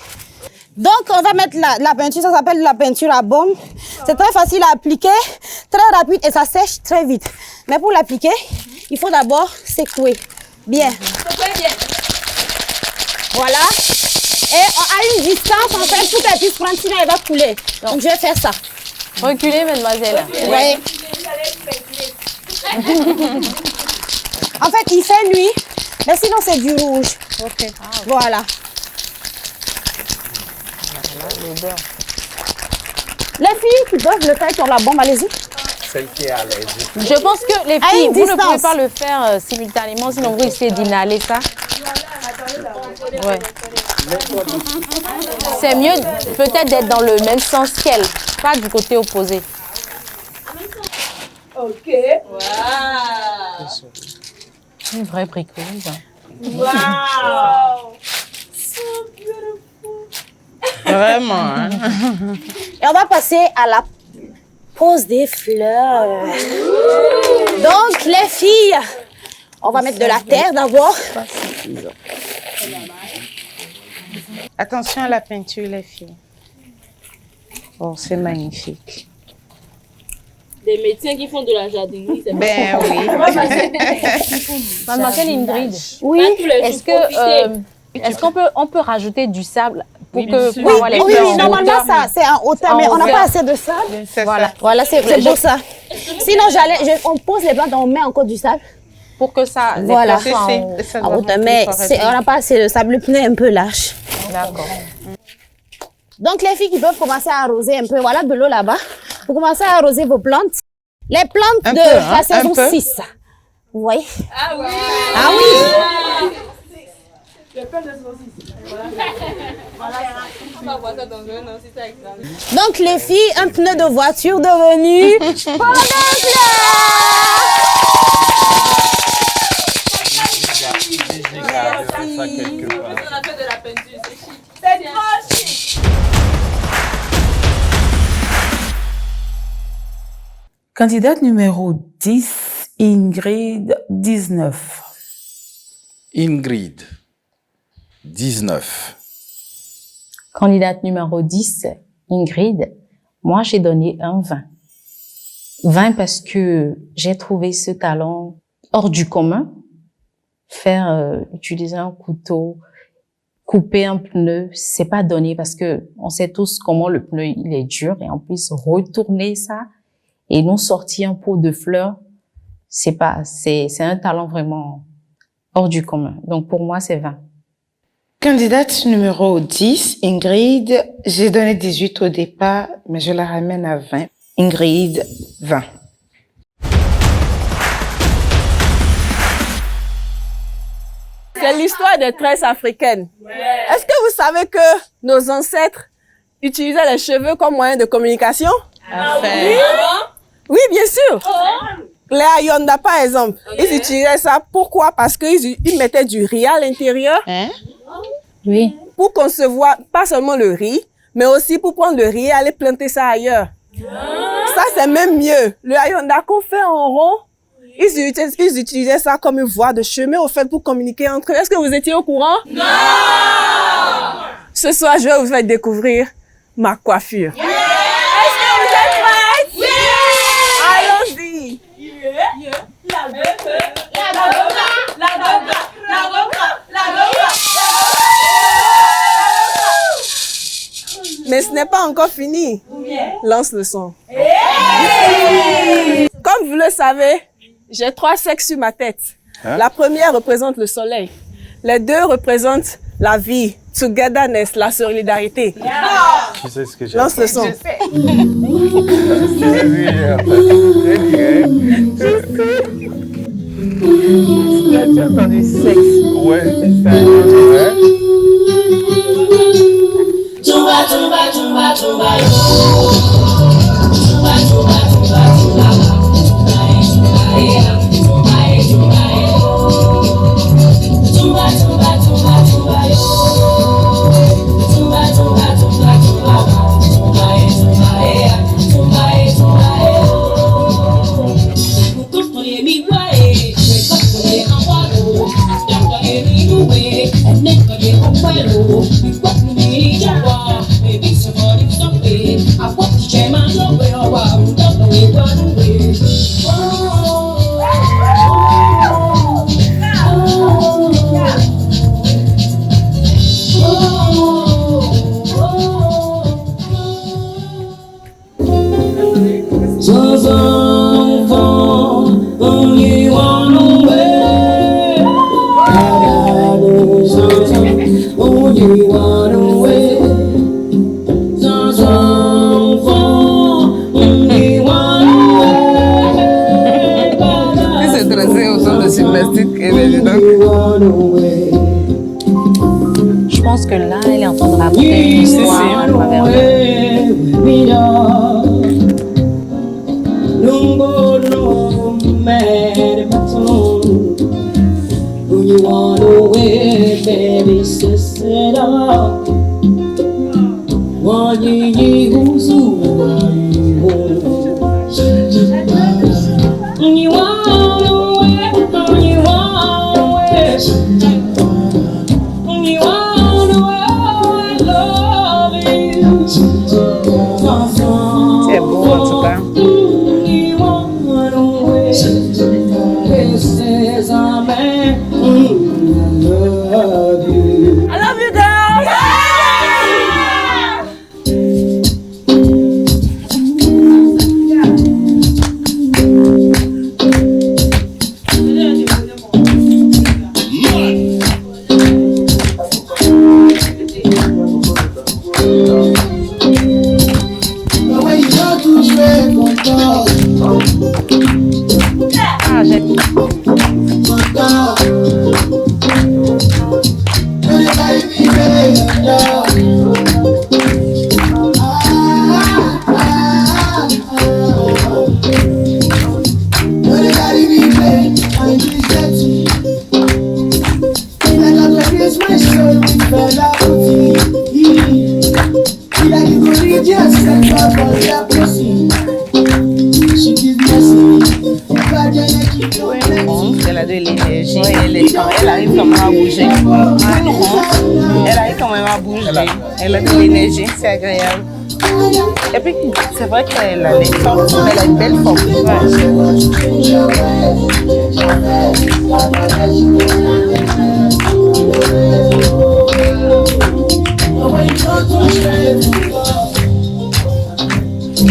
Donc, on va mettre la peinture, ça s'appelle la peinture à baume. C'est très facile à appliquer, très rapide et ça sèche très vite. Mais pour l'appliquer, il faut d'abord secouer. Bien. Voilà. Et à une distance, en fait, pour qu'elle puisse prendre, sinon elle va couler. Donc, je vais faire ça. Reculez, mademoiselle. Oui. En fait, il fait nuit, mais sinon c'est du rouge. Ok. Voilà. Les filles qui peuvent le faire sur la bombe, allez-y. Celle qui est à l'aise. Je pense que les filles, vous ne pouvez pas le faire simultanément, sinon vous essayez d'inhaler ça. Ouais. C'est mieux peut-être d'être dans le même sens qu'elle, pas du côté opposé. Ok. Wow. Une vraie bricoleuse. Wow. So beautiful. Vraiment. Hein? Et on va passer à la pose des fleurs. Donc, les filles, on va mettre de la terre d'abord. Attention à la peinture, les filles. Oh, c'est magnifique. Des médecins qui font de la jardinerie, c'est Ben oui. Mademoiselle Ingrid, oui. Est-ce qu'on peut rajouter du sable pour que Oui, normalement ça c'est en hauteur, mais on n'a pas assez de sable. Voilà, c'est pour ça. Sinon on pose les plantes, on met encore du sable. Pour que ça, voilà, en hauteur, mais on n'a pas assez de sable, le pneu est un peu lâche. D'accord. Donc les filles qui peuvent commencer à arroser un peu, voilà de l'eau là-bas. Vous commencez à arroser vos plantes. Les plantes de la saison 6. Vous voyez? Ah oui! Ah oui! Les plantes de saison 6. On va voir ça dans un an si ça existe. Donc les filles, un pneu de voiture devenu pont de On a fait de la peinture, c'est chic. C'est trop chic! Candidate numéro 10, Ingrid, 19. Ingrid, 19. Candidate numéro 10, Ingrid, moi j'ai donné un 20. 20 parce que j'ai trouvé ce talent hors du commun. Utiliser un couteau, couper un pneu, c'est pas donné parce que on sait tous comment le pneu il est dur et en plus retourner ça et nous sortir un pot de fleurs, c'est un talent vraiment hors du commun. Donc pour moi c'est 20. Candidate numéro 10, Ingrid, j'ai donné 18 au départ, mais je la ramène à 20. Ingrid, 20. C'est l'histoire des tresses africaines. Est-ce que vous savez que nos ancêtres utilisaient les cheveux comme moyen de communication? Oui. Oui, bien sûr. Les Ayonda, par exemple, ils utilisaient ça. Pourquoi? Parce qu'ils mettaient du riz à l'intérieur. Oui. Pour concevoir pas seulement le riz, mais aussi pour prendre le riz et aller planter ça ailleurs. Ça, c'est même mieux. Le Ayonda qu'on fait en rond, ils utilisaient ça comme une voie de chemin au fait pour communiquer entre eux. Est-ce que vous étiez au courant? Non! Ce soir, je vais vous faire découvrir ma coiffure. Est-ce que vous êtes prêts? Allons-y! Mais ce n'est pas encore fini. Lance le son. Comme vous le savez, j'ai 3 sexes sur ma tête. Hein? La première représente le soleil. Les 2 représentent la vie, togetherness, la solidarité. Tu sais ce que j'ai Lance le son. Tu as entendu sexe? Ouais. Tumba, tumba, tumba, tumba, yo. Tumba, tumba, tumba, tumba, tumba, tumba, tumba, tumba, yo. Tumba, tumba, tumba, tumba, tumba, tumba, yo. Kukuye mi wae, kukuye amwalo, kukuye mi nuwe, kukuye okwelo, kukuye mi jawa, baby somebody something. I want to change my love way, oh wow, don't know it run away. C'est dressé au son de gymnastique et évidemment. Je pense que là, elle est en train de raconter une histoire à travers C'est beau en tout cas. I love you, girls! Ah, j'aime. Elle a de l'énergie, elle arrive quand même à bouger. Elle arrive quand même à bouger. Elle a de l'énergie, c'est agréable. Et puis, c'est vrai qu'elle a les formes, mais elle a une belle forme.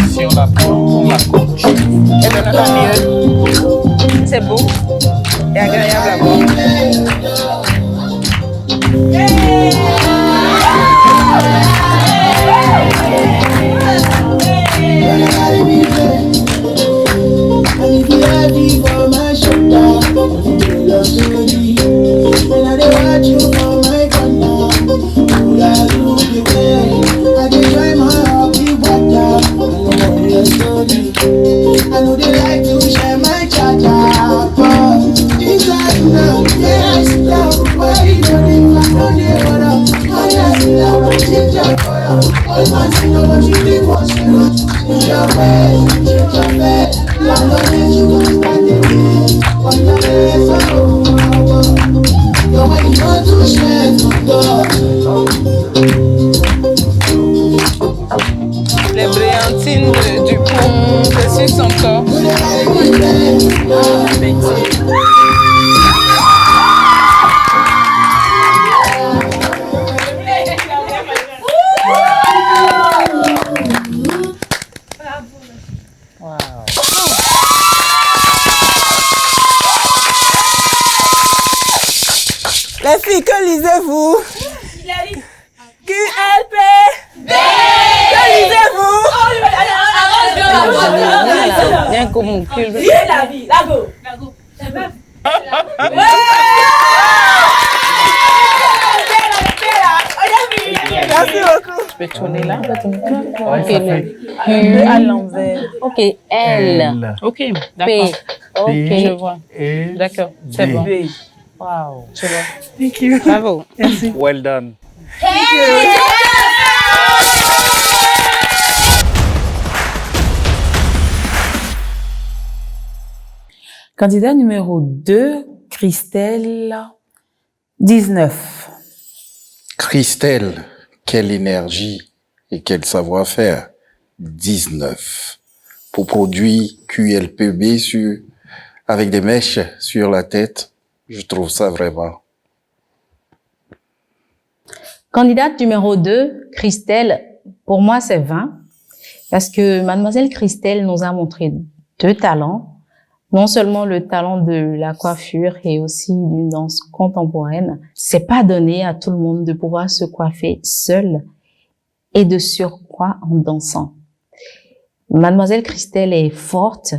Si on la prend, on la coach. Elle donne pas mieux. C'est beau et agréable à voir. I know they like to share my charger. Les brillantines du pot, je suis son corps. Les filles, que lisez-vous? QLP. Que lisez-vous? Bien comme mon cul. La vie, la go. Merci beaucoup. Tu peux tourner là? Ok, le Q à l'envers. Ok, L. Ok, P. d'accord. Ok, Je vois. D'accord, c'est bon. Wow, c'est bon. Thank you. Bravo. Merci. Well done. Thank you. Candidat numéro 2, Christelle, 19. Christelle, quelle énergie et quel savoir-faire. 19. Pour produire QLPB avec des mèches sur la tête, je trouve ça vraiment. Candidate numéro 2, Christelle, pour moi c'est 20, parce que mademoiselle Christelle nous a montré 2 talents, non seulement le talent de la coiffure et aussi d'une danse contemporaine. C'est pas donné à tout le monde de pouvoir se coiffer seule et de surcroît en dansant. Mademoiselle Christelle est forte,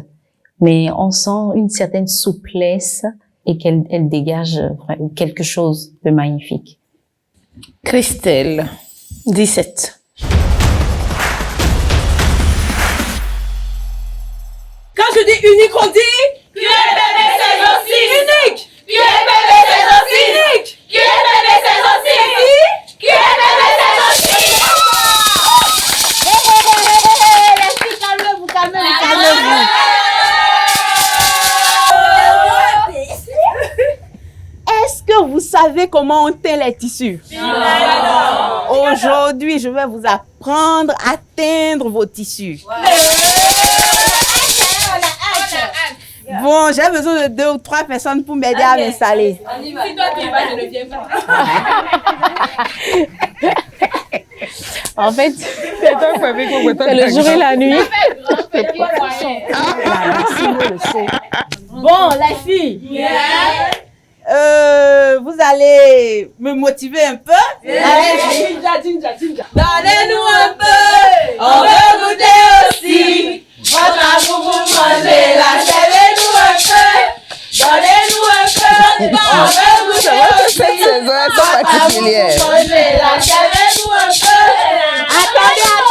mais on sent une certaine souplesse et qu'elle dégage quelque chose de magnifique. Christelle, 17. Quand je dis unique, on dit QLPB saison 6. Unique. QLPB saison 6. Unique. QLPB saison 6. QLPB saison 6. Calmez-vous, calmez-vous, calmez-vous. Est-ce que vous savez comment on teint les tissus? Aujourd'hui, je vais vous apprendre à teindre vos tissus. Bon, j'ai besoin de 2 ou 3 personnes pour m'aider à m'installer. Si toi tu y vas, je ne viens pas. En fait, c'est le jour et la nuit. Bon, les filles, vous allez me motiver un peu. Allez, donnez-nous un peu, on veut goûter aussi. Votre amour vous mangez, là, servez-nous un peu. Donnez-nous un peu, on veut goûter aussi. Votre amour vous mangez, là, servez-nous un peu.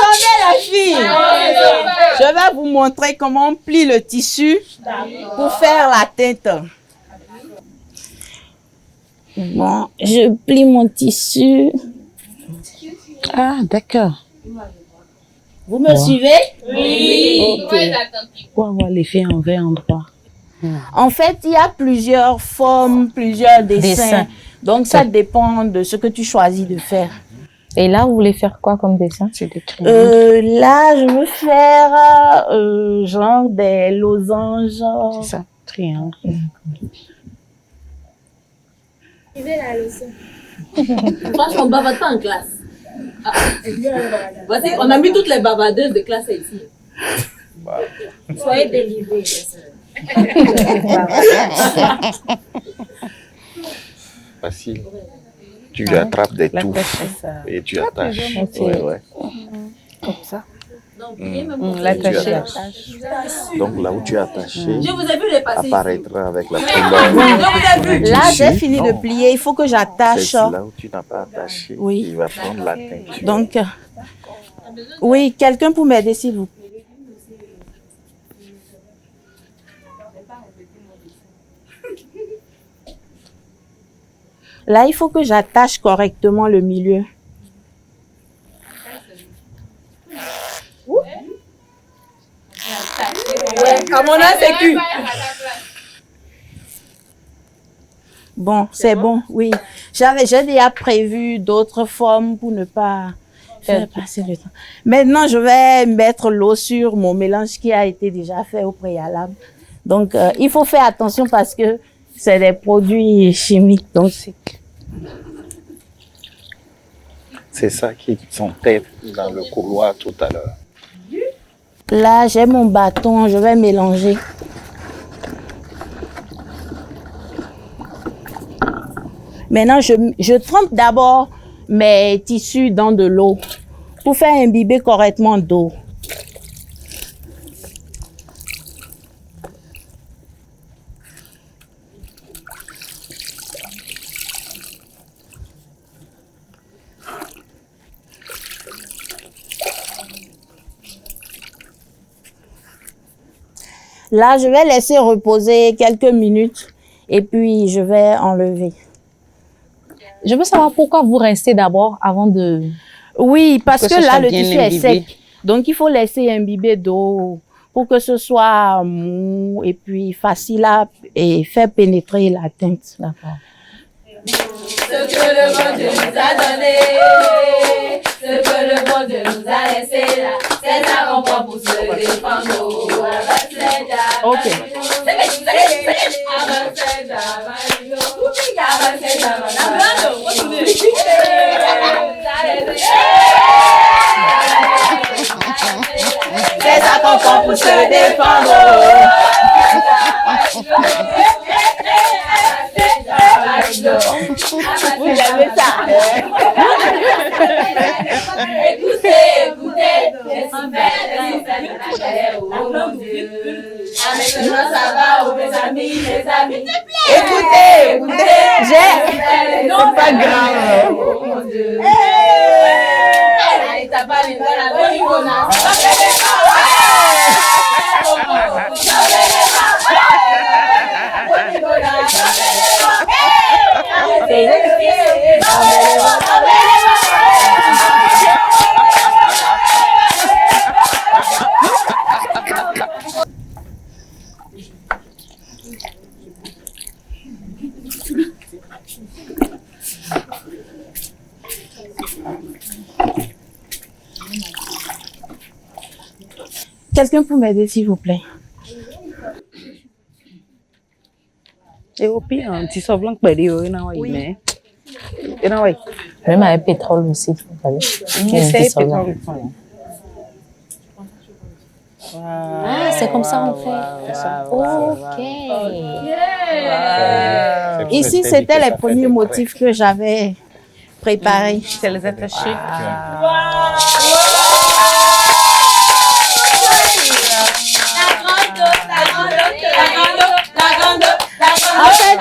Attendez, les filles. Je vais vous montrer comment on plie le tissu pour faire la teinte. Bon, je plie mon tissu. Ah, d'accord. Vous me suivez? Oui. Ok. Pour avoir l'effet en vrai endroit. En fait, il y a plusieurs formes, plusieurs dessins. Donc, ça dépend de ce que tu choisis de faire. Et là, vous voulez faire quoi comme dessin? C'est des Là, je veux faire genre des losanges. C'est ça, triangle. La leçon. Franchement, on bavade pas en classe. Voici, on a mis toutes les bavardeuses de classe ici. Soyez délivrés. Facile. Tu attrapes des touffes et tu attaches. Ouais. Comme ça. L'attacher. Donc là où tu as attaché, Je vous ai vu les passer. apparaîtra avec la couleur. Là, j'ai fini de plier. Il faut que j'attache. C'est là où tu n'as pas attaché. Oui. Il va prendre la teinture. Donc, oui, quelqu'un pour m'aider, s'il vous plaît. Là, il faut que j'attache correctement le milieu. sécu. Bon, c'est bon, oui. J'ai déjà prévu d'autres formes pour ne pas faire passer le temps. Maintenant, je vais mettre l'eau sur mon mélange qui a été déjà fait au préalable. Donc, il faut faire attention parce que c'est des produits chimiques, donc C'est ça qui sentait dans le couloir tout à l'heure. Là, j'ai mon bâton, je vais mélanger. Maintenant, je trempe d'abord mes tissus dans de l'eau pour faire imbiber correctement d'eau. Là, je vais laisser reposer quelques minutes et puis je vais enlever. Je veux savoir pourquoi vous rincez d'abord avant de... Oui, parce que là, le tissu est sec. Donc, il faut laisser imbiber d'eau pour que ce soit mou et puis facile à et faire pénétrer la teinte. D'accord. Ce que le bon Dieu nous a donné, ce que le bon Dieu nous a laissé là, c'est ça qu'on prend pour se défendre. Ok. C'est ça qu'on prend pour se défendre. Vous aimez ça? Écoutez, écoutez, c'est super, oh mon Dieu. Maintenant ça va, oh mes amis, Écoutez, écoutez, c'est pas grave. Oh mon Dieu. Hey, t'as pas les doigts là, Quelqu'un peut m'aider, s'il vous plaît? Et au pire, un petit sauve blanc, oui. Même avec pétrole aussi. Essaye pétrole. Ah, c'est comme ça on fait. Ok. Ici, c'était les premiers motifs que j'avais préparés. C'est les attachés. En fait,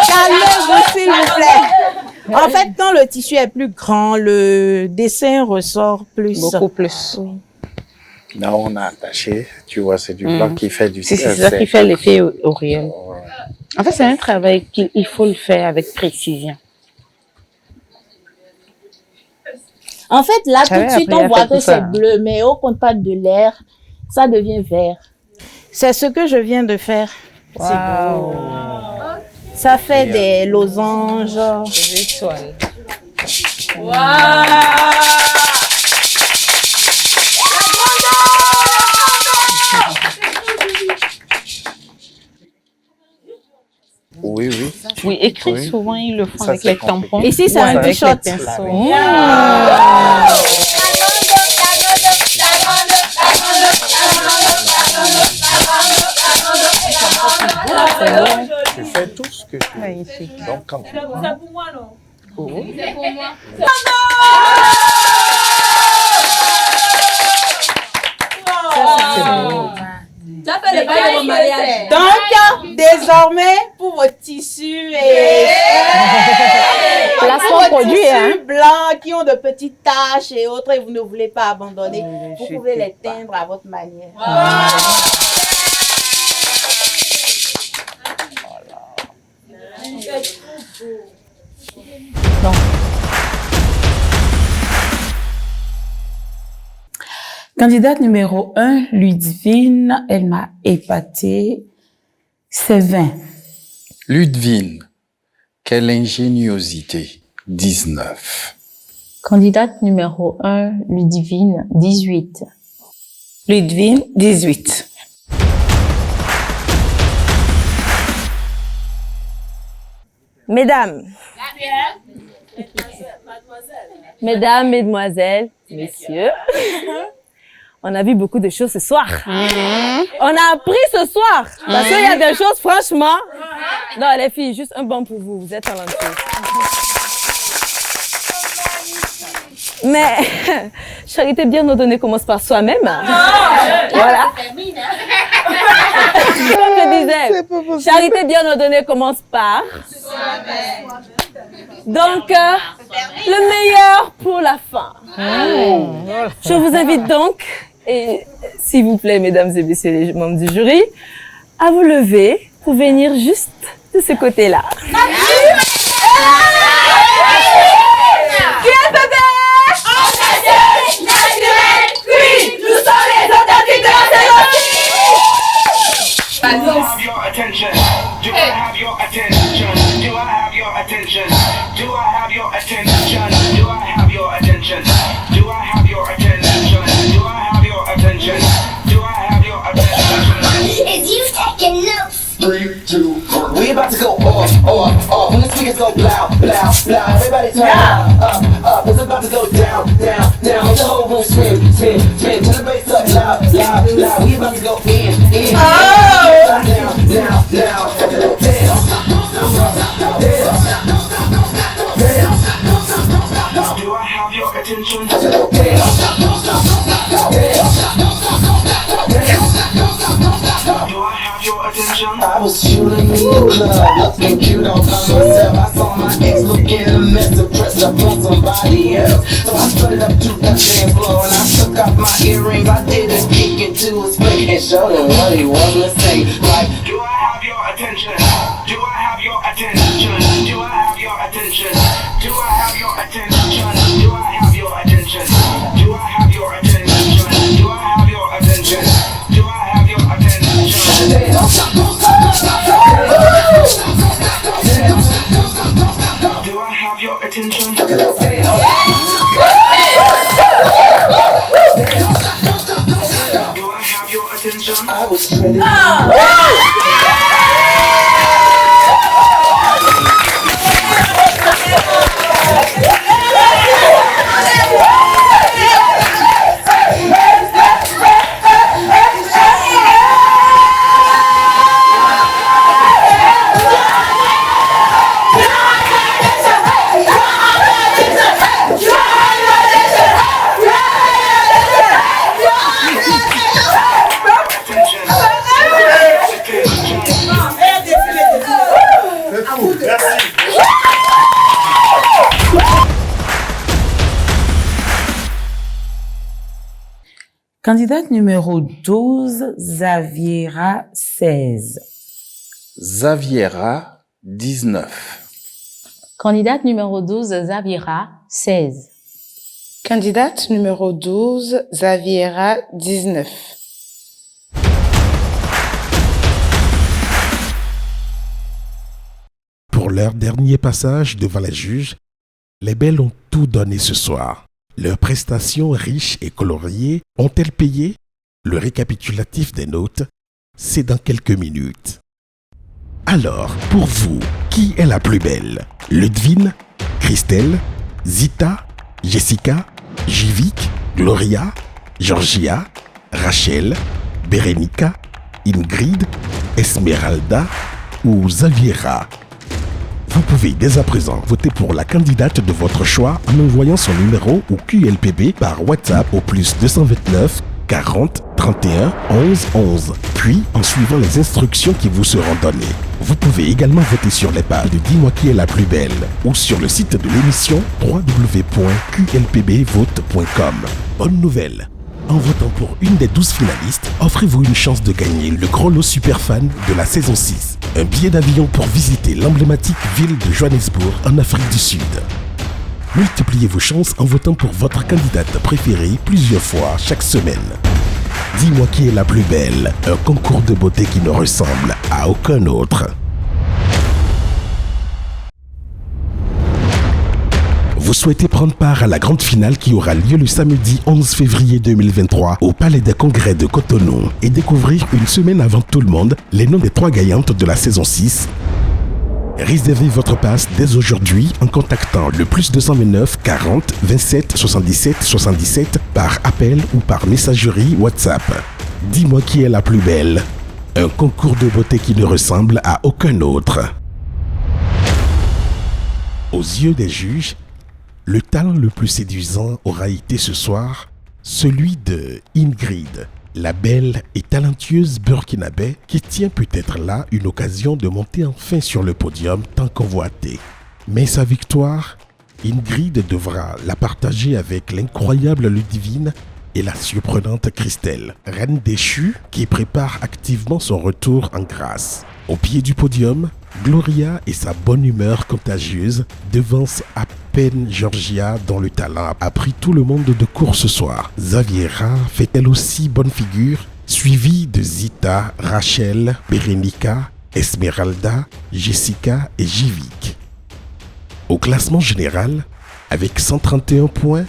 calmez-vous, s'il vous plaît. En fait, quand le tissu est plus grand, le dessin ressort plus. Beaucoup plus. Oui. Là, on a attaché, tu vois, c'est du blanc qui fait du... C'est ça qui fait l'effet auréole. En fait, c'est un travail qu'il faut le faire avec précision. En fait, là, tout de suite, on voit que c'est bleu, mais au contact de l'air, ça devient vert. C'est ce que je viens de faire. Wow. Ça fait des losanges. Wow. Oui, oui. Oui, écrit souvent, ils le font avec les tampons. Ici, c'est un t-shirt. Tu fais tout ce que tu veux. Magnifique. Donc, quand tu... C'est pour moi, non? C'est pour moi. Donc, désormais, pour vos tissus et placement produit, hein, blancs qui ont de petites taches et autres et vous ne voulez pas abandonner, vous pouvez les teindre à votre manière. Candidate numéro 1, Ludivine, elle m'a épatée. C'est 20. Ludivine, quelle ingéniosité. 19. Candidate numéro 1, Ludivine, 18. Ludivine, 18. Mesdames, mesdemoiselles, messieurs, on a vu beaucoup de choses ce soir. On a appris ce soir. Parce qu'il y a des choses, franchement. Non, les filles, juste un bon pour vous. Vous êtes talentueuses. Mais charité bien ordonnée commence par soi-même. Voilà. Comme je disais, charité bien ordonnée commence par soi-même. Donc, le meilleur pour la fin. Je vous invite donc, et s'il vous plaît, mesdames et messieurs les membres du jury, à vous lever pour venir juste de ce côté-là. Qui est bébé? Nous sommes les authentiques de la saison. Do I have your attention? Do I have your attention? Do I have your attention? Do I have your attention? Do I have your attention? Do I have your attention? Do I have your attention? Do I have your attention? Is you taking notes? 3, 2, 1. We about to go off. When the speakers go blow, blow, blow. Everybody turn up. It's about to go down. Make the whole room spin. Turn the bass up loud. We about to go in. Down. Do I have your attention? I was shooting me love, looking cute all by myself. I saw my ex looking a mess, impressed up on somebody else. So I put it up to the dance floor and I took off my earrings. I did a kick into his face and showed him what he was to say. Like, do I have your attention? Do I have your attention? Do I have your attention? Do I have your attention? Do I have your attention? Do I have your attention? Do I have your attention? Do I have your attention? Do I have your attention? Do I have your attention? I was ready. Candidate numéro 12, Xaviera, 16. Xaviera, 19. Candidate numéro 12, Xaviera, 16. Candidate numéro 12, Xaviera, 19. Pour leur dernier passage devant les juges, les belles ont tout donné ce soir. Leurs prestations riches et coloriées ont-elles payé? Le récapitulatif des notes, c'est dans quelques minutes. Alors, pour vous, qui est la plus belle? Ludivine, Christelle, Zita, Jessica, Jivik, Gloria, Georgia, Rachel, Berenica, Ingrid, Esmeralda ou Xaviera? Vous pouvez dès à présent voter pour la candidate de votre choix en envoyant son numéro ou QLPB par WhatsApp au +229 40 31 11 11, puis en suivant les instructions qui vous seront données. Vous pouvez également voter sur les pages de Dis-moi qui est la plus belle ou sur le site de l'émission www.qlpbvote.com. Bonne nouvelle! En votant pour une des 12 finalistes, offrez-vous une chance de gagner le gros lot Superfan de la saison 6. Un billet d'avion pour visiter l'emblématique ville de Johannesburg en Afrique du Sud. Multipliez vos chances en votant pour votre candidate préférée plusieurs fois chaque semaine. Dis-moi qui est la plus belle, un concours de beauté qui ne ressemble à aucun autre. Vous souhaitez prendre part à la grande finale qui aura lieu le samedi 11 février 2023 au Palais des Congrès de Cotonou et découvrir une semaine avant tout le monde les noms des 3 gagnantes de la saison 6. Réservez votre passe dès aujourd'hui en contactant le +229 40 27 77 77 par appel ou par messagerie WhatsApp. Dis-moi qui est la plus belle. Un concours de beauté qui ne ressemble à aucun autre. Aux yeux des juges, le talent le plus séduisant aura été ce soir celui de Ingrid, la belle et talentueuse burkinabé qui tient peut-être là une occasion de monter enfin sur le podium tant convoité. Mais sa victoire, Ingrid devra la partager avec l'incroyable Ludivine et la surprenante Christelle, reine déchue qui prépare activement son retour en grâce. Au pied du podium, Gloria et sa bonne humeur contagieuse devancent à peine Georgia dont le talent a pris tout le monde de court ce soir. Xaviera fait elle aussi bonne figure, suivie de Zita, Rachel, Berenica, Esmeralda, Jessica et Jivik. Au classement général, avec 131 points,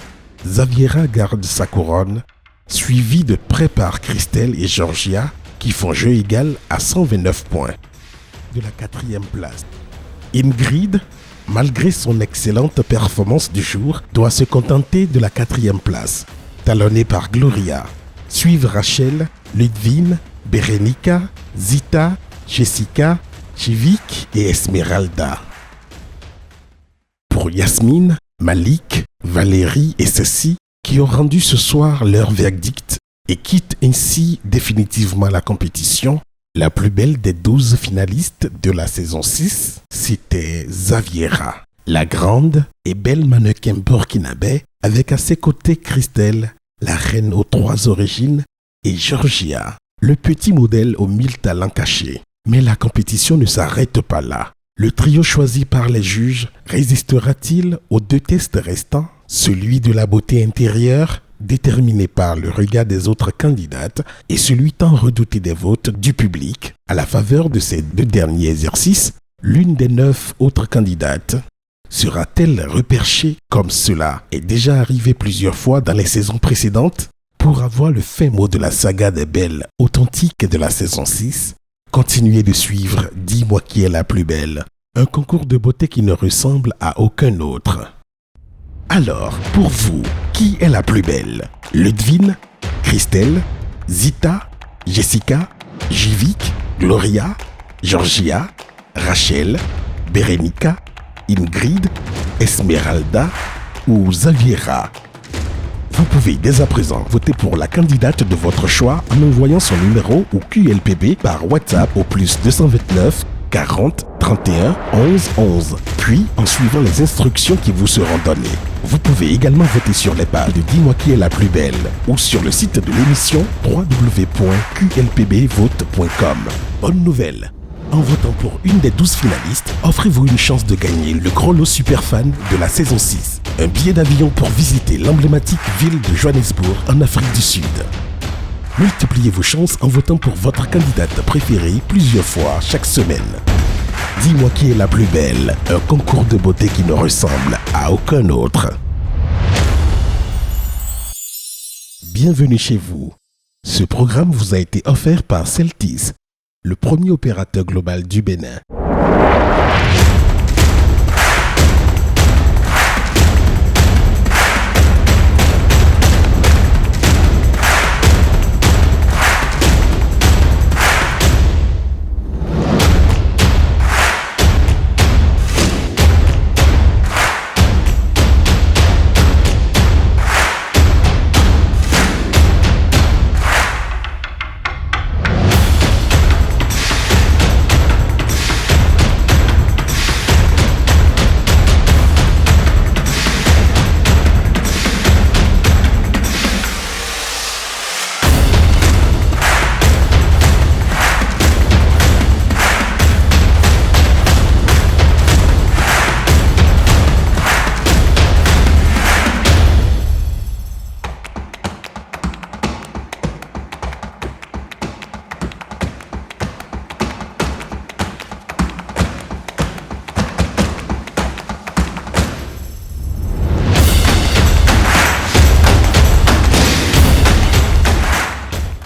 Xaviera garde sa couronne, suivie de près par Christelle et Georgia qui font jeu égal à 129 points. De la 4e place, Ingrid, malgré son excellente performance du jour, doit se contenter de la 4e place, talonnée par Gloria. Suivent Rachel, Ludivine, Berenica, Zita, Jessica, Jivik et Esmeralda. Pour Yasmine, Malik, Valérie et Cécile, qui ont rendu ce soir leur verdict et quittent ainsi définitivement la compétition, la plus belle des 12 finalistes de la saison 6, c'était Xaviera, la grande et belle mannequin burkinabé, avec à ses côtés Christelle, la reine aux 3 origines, et Georgia, le petit modèle aux 1000 talents cachés. Mais la compétition ne s'arrête pas là. Le trio choisi par les juges résistera-t-il aux 2 tests restants, celui de la beauté intérieure, déterminé par le regard des autres candidates, et celui tant redouté des votes du public. À la faveur de ces 2 derniers exercices, l'une des 9 autres candidates sera-t-elle reperchée comme cela est déjà arrivé plusieurs fois dans les saisons précédentes? Pour avoir le fin mot de la saga des belles authentiques de la saison 6, continuez de suivre Dis-moi qui est la plus belle, un concours de beauté qui ne ressemble à aucun autre. Alors, pour vous, qui est la plus belle? Ludivine, Christelle, Zita, Jessica, Jivik, Gloria, Georgia, Rachel, Berenica, Ingrid, Esmeralda ou Xaviera? Vous pouvez dès à présent voter pour la candidate de votre choix en envoyant son numéro ou QLPB par WhatsApp au +229 40 31 11 11, puis en suivant les instructions qui vous seront données. Vous pouvez également voter sur les pages de Dis-moi qui est la plus belle ou sur le site de l'émission www.qlpbvote.com. Bonne nouvelle! En votant pour une des 12 finalistes, offrez-vous une chance de gagner le gros lot super fan de la saison 6. Un billet d'avion pour visiter l'emblématique ville de Johannesburg en Afrique du Sud. Multipliez vos chances en votant pour votre candidate préférée plusieurs fois chaque semaine. Dis-moi qui est la plus belle, un concours de beauté qui ne ressemble à aucun autre. Bienvenue chez vous. Ce programme vous a été offert par Celtis, le premier opérateur global du Bénin.